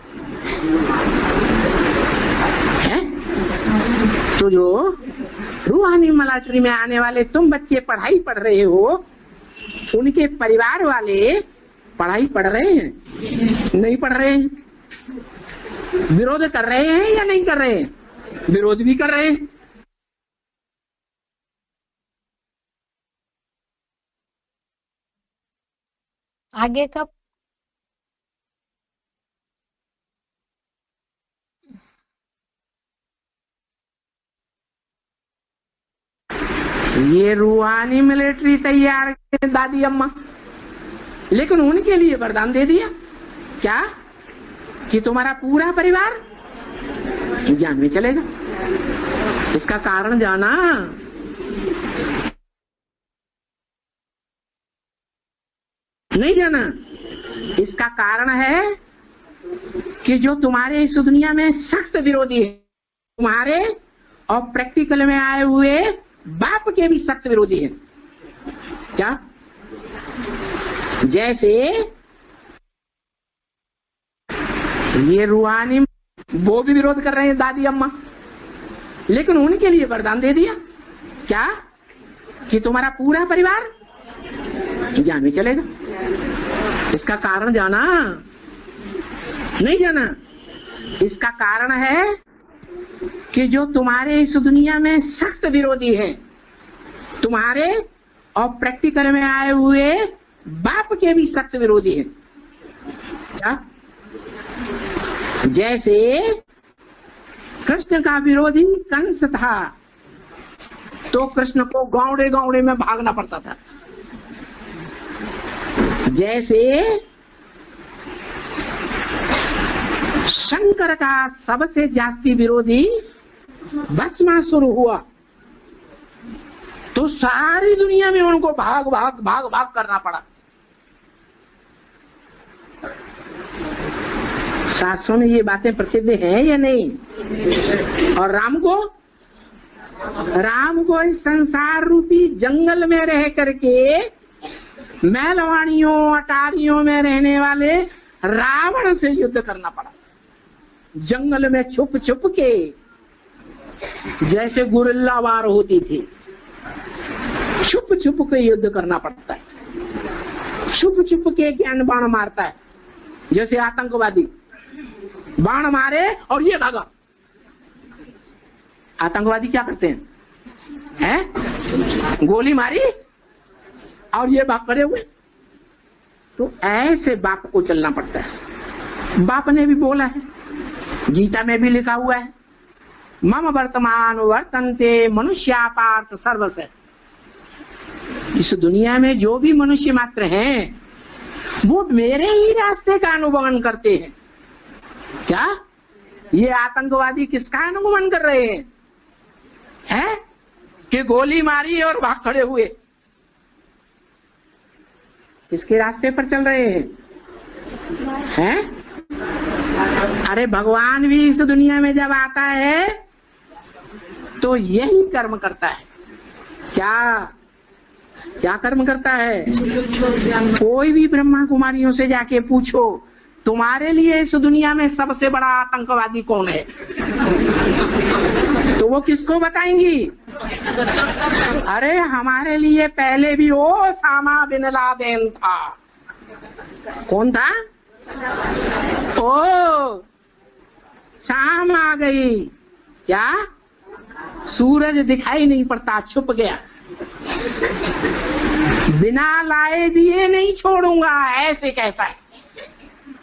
तो जो रूहानी मिलिट्री में आने वाले तुम बच्चे पढ़ाई पढ़ रहे हो, उनके परिवार वाले पढ़ाई पढ़ रहे हैं नहीं पढ़ रहे हैं? विरोध कर रहे हैं या नहीं कर रहे हैं? विरोध भी कर रहे हैं। आगे का ये रूहानी मिलिट्री तैयार है दादी अम्मा, लेकिन उनके लिए वरदान दे दिया क्या कि तुम्हारा पूरा परिवार ज्ञान में चलेगा। इसका कारण जाना? नहीं जाना। इसका कारण है कि जो तुम्हारे इस दुनिया में सख्त विरोधी है, तुम्हारे और प्रैक्टिकल में आए हुए बाप के भी सख्त विरोधी हैं। क्या? जैसे ये रूहानी वो भी विरोध कर रहे हैं दादी अम्मा, लेकिन उनके लिए वरदान दे दिया क्या कि तुम्हारा पूरा परिवार ज्ञान में चलेगा। इसका कारण जाना नहीं जाना? इसका कारण है कि जो तुम्हारे इस दुनिया में सख्त विरोधी है, तुम्हारे और प्रैक्टिकल में आए हुए बाप के भी सख्त विरोधी है। क्या? जैसे कृष्ण का विरोधी कंस था, तो कृष्ण को गावड़े गावड़े में भागना पड़ता था। जैसे शंकर का सबसे जास्ती विरोधी भस्मासुर हुआ, तो सारी दुनिया में उनको भाग भाग भाग भाग करना पड़ा। शास्त्रों में ये बातें प्रसिद्ध हैं या नहीं? और राम को इस संसार रूपी जंगल में रह करके महलवाड़ियों अटारियों में रहने वाले रावण से युद्ध करना पड़ा। जंगल में छुप छुप के, जैसे गुरिल्ला वार होती थी, छुप छुप के युद्ध करना पड़ता है। छुप छुप के ज्ञान बाण मारता है। जैसे आतंकवादी बाण मारे और ये भागा। आतंकवादी क्या करते हैं? गोली मारी और ये भाग खड़े हुए। तो ऐसे बाप को चलना पड़ता है। बाप ने भी बोला है, गीता में भी लिखा हुआ है, मम वर्तमान वर्तन्ते मनुष्या पार्थ सर्वस्य। इस दुनिया में जो भी मनुष्य मात्र हैं, वो मेरे ही रास्ते का अनुगमन करते हैं। क्या ये आतंकवादी किसका अनुगमन कर रहे हैं? हैं? कि गोली मारी और भाग खड़े हुए। किसके रास्ते पर चल रहे हैं? हैं? अरे भगवान भी इस दुनिया में जब आता है तो यही कर्म करता है। क्या कर्म करता है? कोई भी ब्रह्मा कुमारियों से जाके पूछो, तुम्हारे लिए इस दुनिया में सबसे बड़ा आतंकवादी कौन है? तो वो किसको बताएंगी? अरे हमारे लिए पहले भी ओसामा बिन लादेन था। कौन था? ओ शाम आ गई, क्या सूरज दिखाई नहीं पड़ता, छुप गया। बिना लाए दिए नहीं छोड़ूंगा, ऐसे कहता है।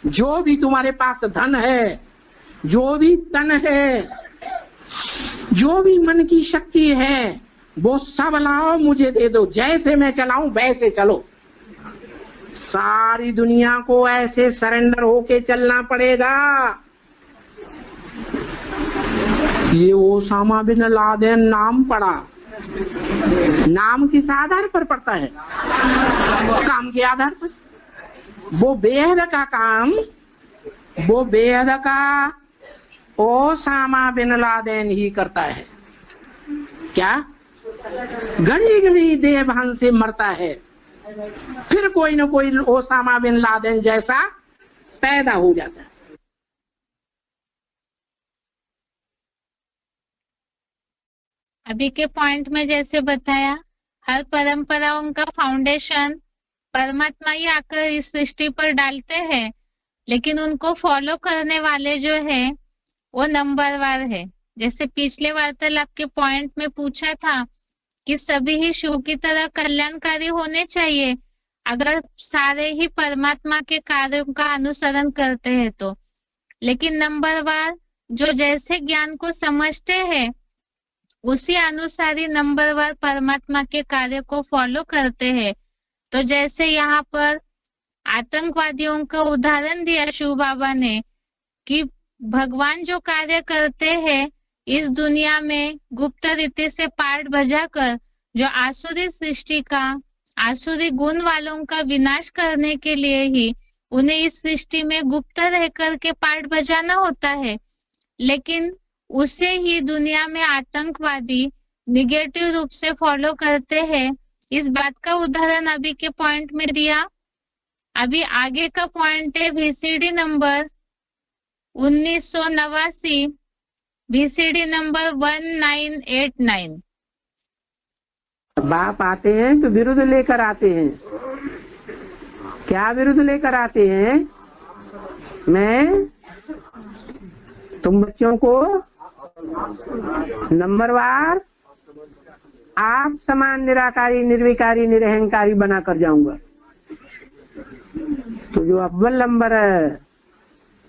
जो भी तुम्हारे पास धन है, जो भी तन है, जो भी मन की शक्ति है, वो सब लाओ मुझे दे दो। जैसे मैं चलाऊं वैसे चलो। सारी दुनिया को ऐसे सरेंडर होके चलना पड़ेगा। ये ओसामा बिन लादेन नाम पड़ा। नाम किस आधार पर पड़ता है? काम के आधार पर। वो बेहद का काम, वो बेहद का ओसामा बिन लादेन ही करता है। क्या? घड़ी घड़ी देवभान से मरता है, फिर कोई न कोई ओसामा बिन लादेन जैसा पैदा हो जाता है। अभी के पॉइंट में जैसे बताया, हर परंपराओं का फाउंडेशन परमात्मा ही आकर इस सृष्टि पर डालते हैं, लेकिन उनको फॉलो करने वाले जो है वो नंबरवार है। जैसे पिछले वार्तालाप के पॉइंट में पूछा था कि सभी ही शिव की तरह कल्याणकारी होने चाहिए अगर सारे ही परमात्मा के कार्यों का अनुसरण करते हैं तो। लेकिन नंबरवार जो जैसे ज्ञान को समझते हैं उसी अनुसार ही नंबरवार परमात्मा के कार्य को फॉलो करते हैं। तो जैसे यहाँ पर आतंकवादियों का उदाहरण दिया शिव बाबा ने कि भगवान जो कार्य करते हैं इस दुनिया में गुप्त रीति से पाठ बजाकर जो आसुरी सृष्टि का, आसुरी गुण वालों का विनाश करने के लिए ही उन्हें इस सृष्टि में गुप्त रह करके पाठ बजाना होता है। लेकिन उसे ही दुनिया में आतंकवादी निगेटिव रूप से फॉलो करते हैं। इस बात का उदाहरण अभी के पॉइंट में दिया। अभी आगे का पॉइंट है VCD नंबर 1989, VCD नंबर 1989। बाप आते हैं तो विरुद्ध लेकर आते हैं। क्या विरुद्ध लेकर आते हैं? मैं तुम बच्चों को नंबरवार आप समान निराकारी, निर्विकारी, निरहंकारी बना कर जाऊंगा। तो जो अव्वल नंबर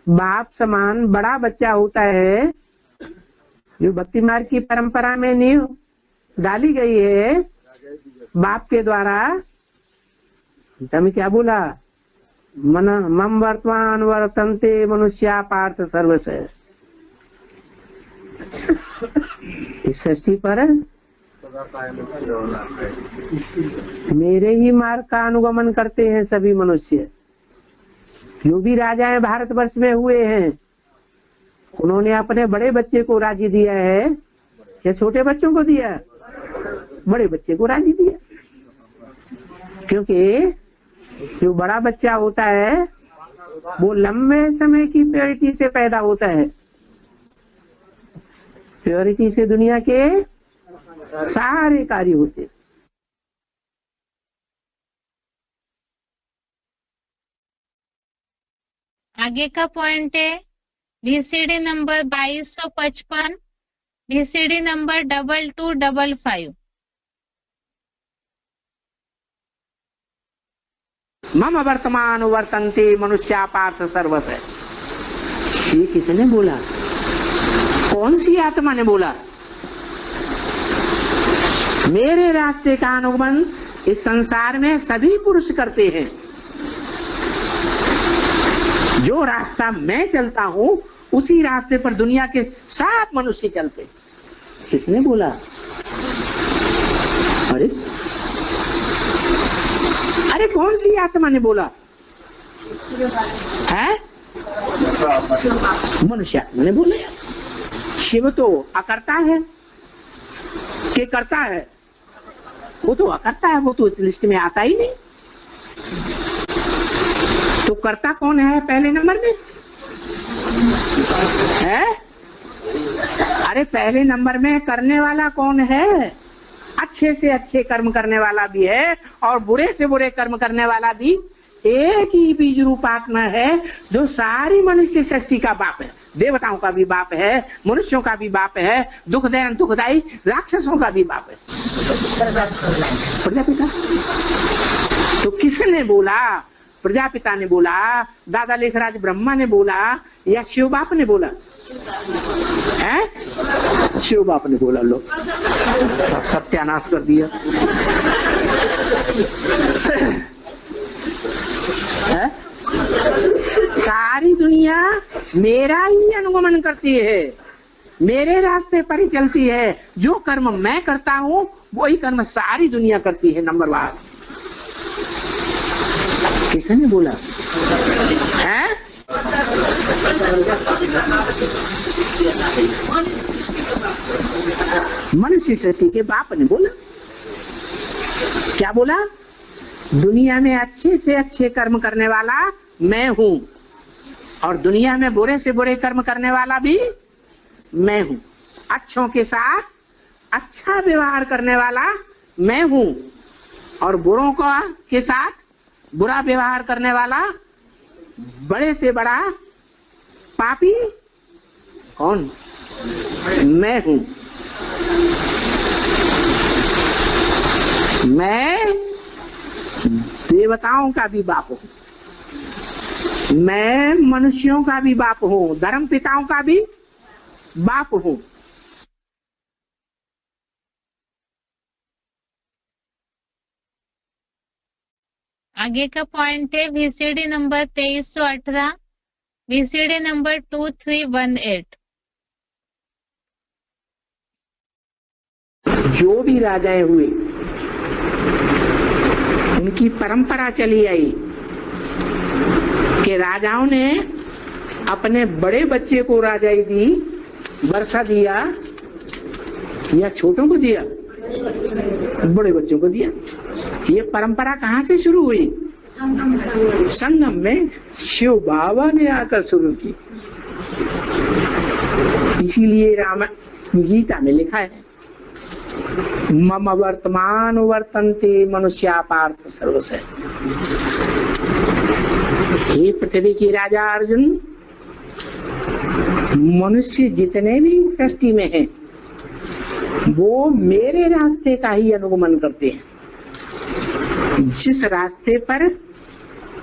बाप समान बड़ा बच्चा होता है, जो भक्ति मार्ग की परंपरा में नींव डाली गई है बाप के द्वारा, हमें क्या बोला? मम वर्तमान वर्तन्ते मनुष्या पार्थ सर्वश। इस सृष्टि पर मेरे ही मार्ग का अनुगमन करते हैं सभी मनुष्य। जो भी राजाएं भारतवर्ष में हुए हैं, उन्होंने अपने बड़े बच्चे को राज्य दिया है या छोटे बच्चों को दिया? बड़े बच्चे को राज्य दिया, क्योंकि जो बड़ा बच्चा होता है वो लंबे समय की प्योरिटी से पैदा होता है। प्योरिटी से दुनिया के सारे कार्य होते। आगे का पॉइंट है VCD नंबर 2255, VCD नंबर 2255। मम वर्तमान वर्तन्ते मनुष्या पार्थ सर्वश। ये किसने बोला? कौन सी आत्मा ने बोला? मेरे रास्ते का अनुगमन इस संसार में सभी पुरुष करते हैं। जो रास्ता मैं चलता हूं उसी रास्ते पर दुनिया के सब मनुष्य चलते। किसने बोला? अरे कौन सी आत्मा ने बोला है? मनुष्य आत्मा ने बोला। शिव तो अकर्ता है कि करता है? वो तो अकर्ता है, वो तो इस लिस्ट में आता ही नहीं। तो कर्ता कौन है पहले नंबर में? है? अरे पहले नंबर में करने वाला कौन है? अच्छे से अच्छे कर्म करने वाला भी है और बुरे से बुरे कर्म करने वाला भी एक ही बीज रूप आत्मा है, जो सारी मनुष्य शक्ति का बाप है। देवताओं का भी बाप है, मनुष्यों का भी बाप है, दुखदायी दुखदायी राक्षसों का भी बाप है। प्रजापिता। तो किसने बोला? प्रजापिता ने बोला, दादा लेखराज ब्रह्मा ने बोला, या शिव बाप ने बोला? है? शिव बाप ने बोला। लो सत्यानाश कर दिया। है? सारी दुनिया मेरा ही अनुगमन करती है, मेरे रास्ते पर ही चलती है। जो कर्म मैं करता हूं वही कर्म सारी दुनिया करती है। नंबर 1 किसने बोला? है? मनुष्य शक्ति के बाप ने बोला। क्या बोला? दुनिया में अच्छे से अच्छे कर्म करने वाला मैं हूं और दुनिया में बुरे से बुरे कर्म करने वाला भी मैं हूं। अच्छों के साथ अच्छा व्यवहार करने वाला मैं हूं और बुरों के साथ बुरा व्यवहार करने वाला बड़े से बड़ा पापी कौन? मैं हूं। मैं देवताओं का भी बाप हूं, मैं मनुष्यों का भी बाप हूं, धर्म पिताओं का भी बाप हूं। आगे का पॉइंट है VCD नंबर 2318, VCD नंबर 2318। जो भी राजाएं हुए उनकी परंपरा चली आई कि राजाओं ने अपने बड़े बच्चे को राजाई दी, वर्षा दिया, या छोटों को दिया? बड़े बच्चों को दिया। ये परंपरा कहां से शुरू हुई? संगम में शिव बाबा ने आकर शुरू की। इसीलिए राम गीता में लिखा है मम वर्तमान वर्तन्ते मनुष्या पार्थ सर्वस्य। हे पृथ्वी की राजा अर्जुन, मनुष्य जितने भी सृष्टि में हैं वो मेरे रास्ते का ही अनुगमन करते हैं। जिस रास्ते पर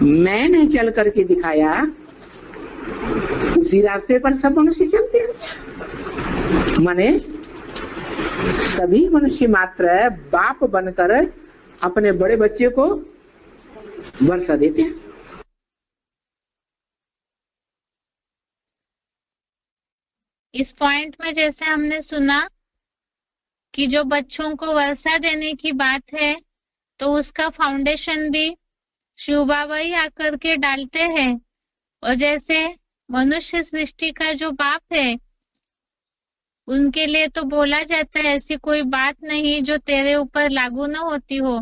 मैंने चल करके दिखाया उसी रास्ते पर सब मनुष्य चलते हैं। माने सभी मनुष्य मात्र बाप बनकर अपने बड़े बच्चे को वर्षा देते हैं। इस पॉइंट में जैसे हमने सुना कि जो बच्चों को वर्षा देने की बात है तो उसका फाउंडेशन भी शिव बाबा ही आकर के डालते हैं। और जैसे मनुष्य सृष्टि का जो बाप है उनके लिए तो बोला जाता है ऐसी कोई बात नहीं जो तेरे ऊपर लागू न होती हो।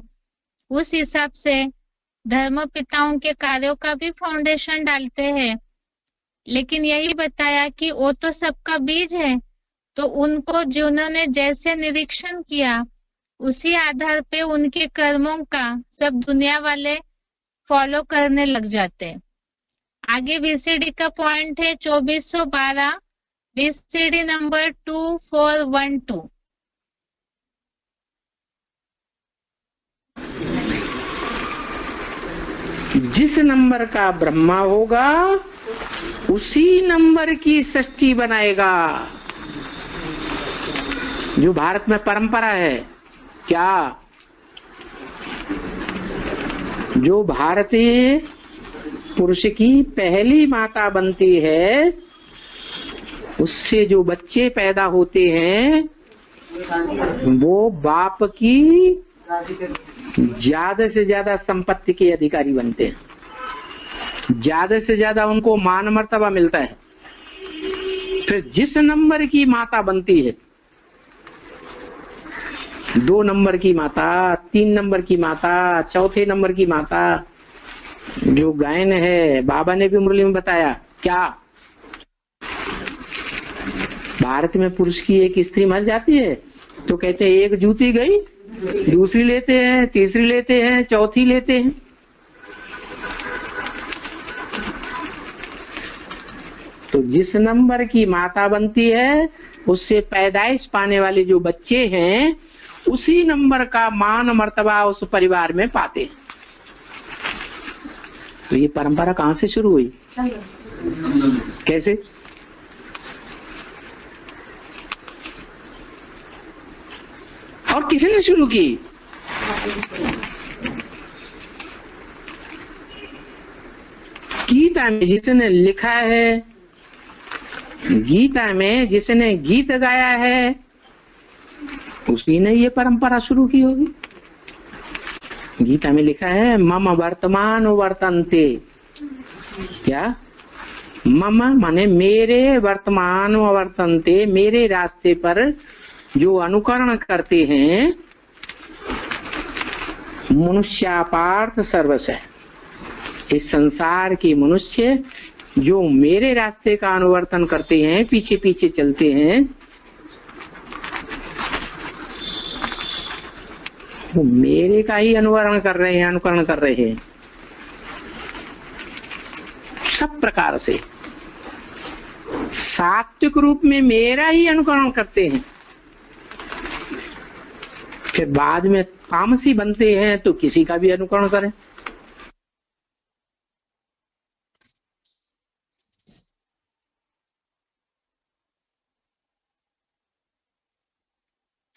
उस हिसाब से धर्म पिताओं के कार्यों का भी फाउंडेशन डालते हैं। लेकिन यही बताया कि वो तो सबका बीज है, तो उनको जिन्होंने जैसे निरीक्षण किया उसी आधार पे उनके कर्मों का सब दुनिया वाले फॉलो करने लग जाते। आगे VCD का पॉइंट है 2412, VCD नंबर 2412। जिस नंबर का ब्रह्मा होगा उसी नंबर की सृष्टि बनाएगा। जो भारत में परंपरा है क्या, जो भारतीय पुरुष की पहली माता बनती है उससे जो बच्चे पैदा होते हैं वो बाप की ज्यादा से ज्यादा संपत्ति के अधिकारी बनते हैं, ज्यादा से ज्यादा उनको मान मर्तबा मिलता है। फिर जिस नंबर की माता बनती है, 2 नंबर की माता, 3 नंबर की माता, चौथे नंबर की माता, जो गायन है बाबा ने भी मुरली में बताया क्या, भारत में पुरुष की एक स्त्री मर जाती है तो कहते हैं एक जूती गई, दूसरी लेते हैं, तीसरी लेते हैं, चौथी लेते हैं। तो जिस नंबर की माता बनती है उससे पैदाइश पाने वाले जो बच्चे हैं उसी नंबर का मान मर्तबा उस परिवार में पाते हैं। तो ये परंपरा कहां से शुरू हुई, कैसे? और किसने शुरू की? गीता में जिसने लिखा है, गीता में जिसने गीत गाया है उसी ने ये परंपरा शुरू की होगी। गीता में लिखा है मम वर्तमान वर्तन्ते, क्या? मम माने मेरे, वर्तमान वर्तन्ते मेरे रास्ते पर जो अनुकरण करते हैं, मनुष्या पार्थ सर्वस्य, इस संसार के मनुष्य जो मेरे रास्ते का अनुवर्तन करते हैं, पीछे पीछे चलते हैं, वो मेरे का ही अनुकरण कर रहे हैं, अनुकरण कर रहे हैं सब प्रकार से, सात्विक रूप में मेरा ही अनुकरण करते हैं। फिर बाद में तामसी बनते हैं तो किसी का भी अनुकरण करें।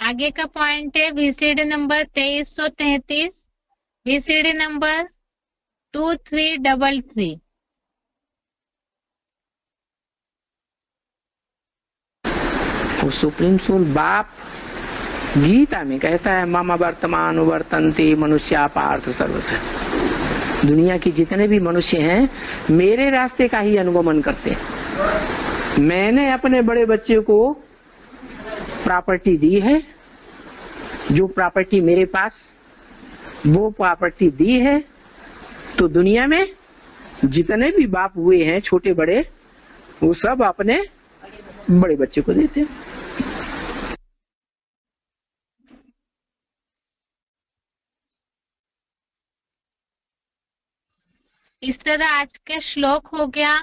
आगे का पॉइंट है VCD नंबर 2333, VCD नंबर 2333। वो सुप्रीम सोल बाप गीता में कहता है मम वर्तमान वर्तन्ते मनुष्या पार्थ सर्वस्य, दुनिया के जितने भी मनुष्य हैं मेरे रास्ते का ही अनुगमन करते हैं। मैंने अपने बड़े बच्चे को प्रॉपर्टी दी है, जो प्रॉपर्टी मेरे पास वो प्रॉपर्टी दी है, तो दुनिया में जितने भी बाप हुए हैं छोटे बड़े, वो सब अपने बड़े बच्चे को देते हैं। इस तरह आज के श्लोक हो गया।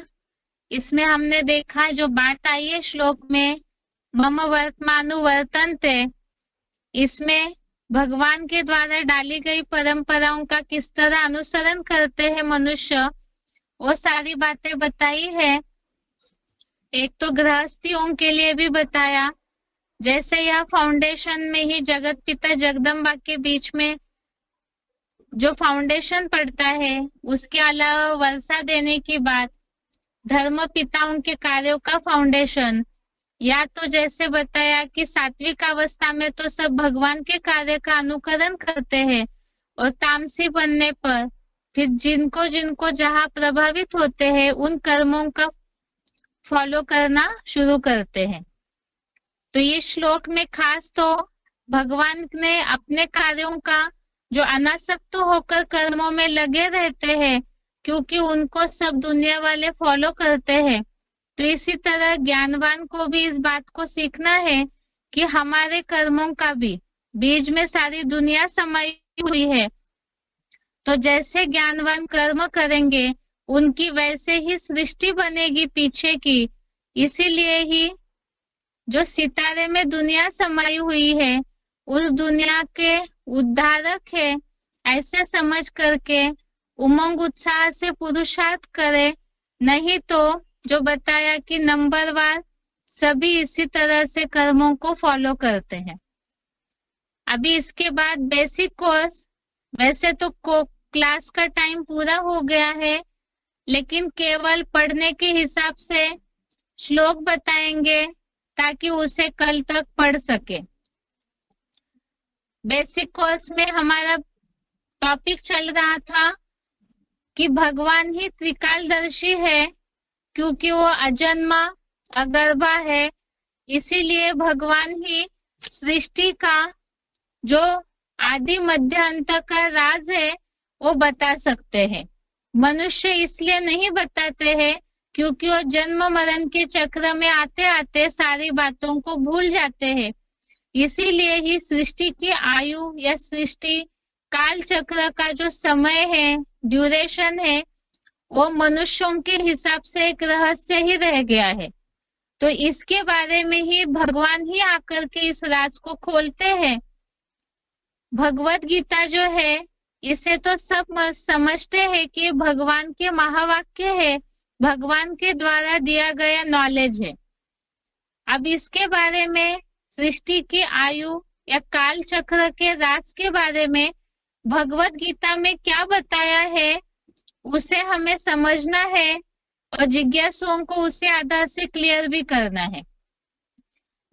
इसमें हमने देखा जो बात आई है श्लोक में, मम वर्तमानुवर्तन्ते, इसमें भगवान के द्वारा डाली गई परंपराओं का किस तरह अनुसरण करते हैं मनुष्य, वो सारी बातें बताई है। एक तो गृहस्थियों के लिए भी बताया, जैसे यह फाउंडेशन में ही जगत पिता जगदम्बा के बीच में जो फाउंडेशन पड़ता है, उसके अलावा वर्षा देने की बात, धर्म पिताओं के कार्यों का फाउंडेशन, या तो जैसे बताया कि सात्विक अवस्था में तो सब भगवान के कार्य का अनुकरण करते हैं, और तामसी बनने पर फिर जिनको जिनको जहां प्रभावित होते हैं उन कर्मों का फॉलो करना शुरू करते हैं। तो ये श्लोक में खास तो भगवान ने अपने कार्यों का जो अनासक्त होकर कर्मों में लगे रहते हैं, क्योंकि उनको सब दुनिया वाले फॉलो करते हैं, तो इसी तरह ज्ञानवान को भी इस बात को सीखना है कि हमारे कर्मों का भी बीज में सारी दुनिया समाई हुई है। तो जैसे ज्ञानवान कर्म करेंगे उनकी वैसे ही सृष्टि बनेगी पीछे की। इसीलिए ही जो सितारे में दुनिया समाई हुई है उस दुनिया के उद्धारक है, ऐसे समझ करके उमंग उत्साह से पुरुषार्थ करे। नहीं तो जो बताया कि नंबरवार सभी इसी तरह से कर्मों को फॉलो करते हैं। अभी इसके बाद बेसिक कोर्स, वैसे तो क्लास का टाइम पूरा हो गया है, लेकिन केवल पढ़ने के हिसाब से श्लोक बताएंगे ताकि उसे कल तक पढ़ सके। बेसिक कोर्स में हमारा टॉपिक चल रहा था कि भगवान ही त्रिकालदर्शी है, क्योंकि वो अजन्मा अगर्भा है। इसीलिए भगवान ही सृष्टि का जो आदि मध्य अंत का राज है वो बता सकते हैं। मनुष्य इसलिए नहीं बताते हैं क्योंकि वो जन्म मरण के चक्र में आते आते सारी बातों को भूल जाते हैं। इसीलिए ही सृष्टि की आयु या सृष्टि काल चक्र का जो समय है, ड्यूरेशन है, वो मनुष्यों के हिसाब से एक रहस्य ही रह गया है। तो इसके बारे में ही भगवान ही आकर के इस राज को खोलते हैं। भगवत गीता जो है इसे तो सब समझते हैं कि भगवान के महावाक्य है, भगवान के द्वारा दिया गया नॉलेज है। अब इसके बारे में सृष्टि की आयु या काल चक्र के राज के बारे में भगवत गीता में क्या बताया है उसे हमें समझना है और जिज्ञासुओं को उसे आधार से क्लियर भी करना है।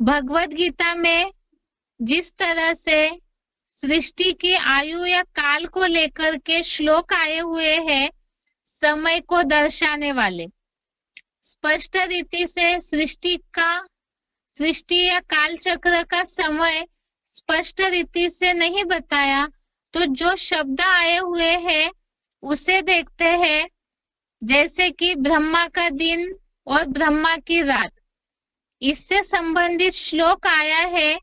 भगवत गीता में जिस तरह से सृष्टि की आयु या काल को लेकर के श्लोक आए हुए हैं, समय को दर्शाने वाले, स्पष्ट रीति से सृष्टि या काल चक्र का समय स्पष्ट रीति से नहीं बताया, तो जो शब्द आए हुए हैं उसे देखते हैं। जैसे कि ब्रह्मा का दिन और ब्रह्मा की रात, इससे संबंधित श्लोक आया है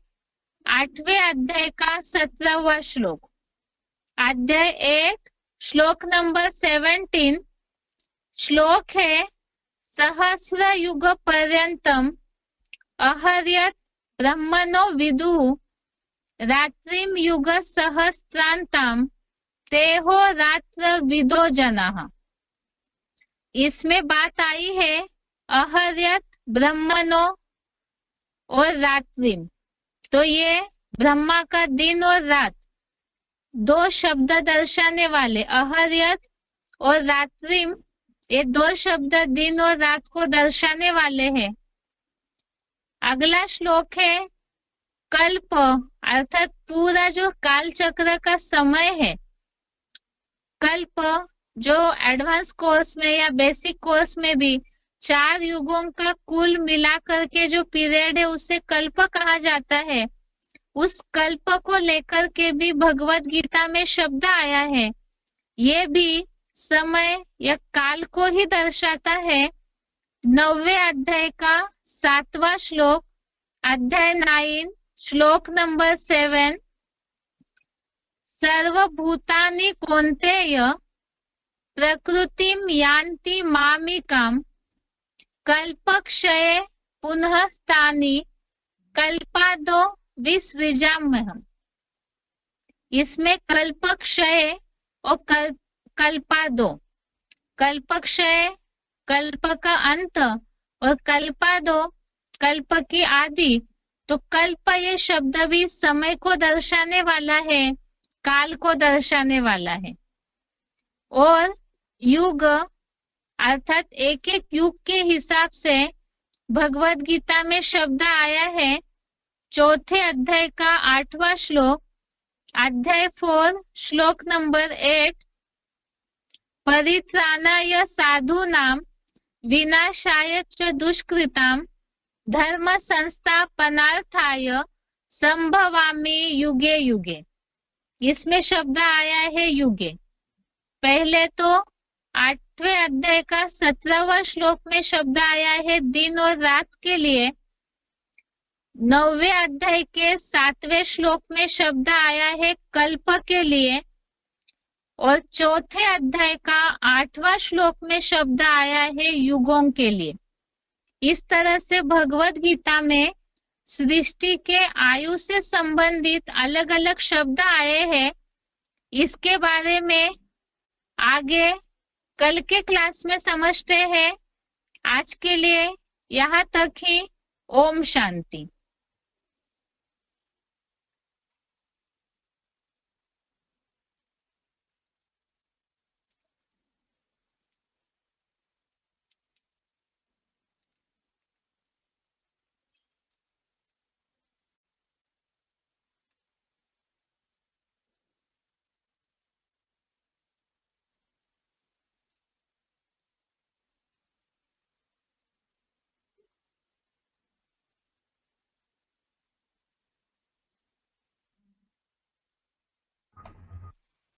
8वें अध्याय का 17वां श्लोक, अध्याय 8 श्लोक नंबर 17। श्लोक है सहस्र युग पर्यंतम अहर्यत ब्रह्मणो विदुः रात्रिम युग सहस्त्रांतम तेहो रात्र विदो जनाः। इसमें बात आई है अहर्यत ब्रह्मणो और रात्रिम, तो ये ब्रह्मा का दिन और रात दो शब्द दर्शाने वाले, अहर्यत और रात्रिम, ये दो शब्द दिन और रात को दर्शाने वाले हैं। अगला श्लोक है कल्प, अर्थात पूरा जो काल चक्र का समय है। कल्प जो एडवांस कोर्स में या बेसिक कोर्स में भी 4 युगों का कुल मिला करके जो पीरियड है उसे कल्प कहा जाता है। उस कल्प को लेकर के भी भगवत गीता में शब्द आया है। ये भी समय या काल को ही दर्शाता है। 9वें अध्याय का 7वां श्लोक, अध्याय 9 श्लोक नंबर 7, सर्वभूतानि कौन्तेय प्रकृतिम यान्ति मामिकाम कल्पक्षये पुनः स्थानि कल्पादो विसृजाम्यहम्। इसमें कल्पक्षय और कल्पादो, कल्पक्षय कल्प का अंत और कल्पादो कल्प की आदि। तो कल्प ये शब्द भी समय को दर्शाने वाला है, काल को दर्शाने वाला है। और युग अर्थात एक एक युग के हिसाब से भगवत गीता में शब्द आया है। चौथे अध्याय का 8वां श्लोक, अध्याय 4 श्लोक नंबर 8, परित्राणाय साधूनां विनाशाय च दुष्कृतां धर्म संस्थापनार्थाय संभवामि युगे युगे। इसमें शब्द आया है युगे। पहले तो 8वें अध्याय का 17वां श्लोक में शब्द आया है दिन और रात के लिए। 9वें अध्याय के 7वें श्लोक में शब्द आया है कल्प के लिए। और चौथे अध्याय का 8वां श्लोक में शब्द आया है युगों के लिए। इस तरह से भगवत गीता में सृष्टि के आयु से संबंधित अलग अलग शब्द आए हैं। इसके बारे में आगे कल के क्लास में समझते हैं। आज के लिए यहाँ तक ही। ओम शांति।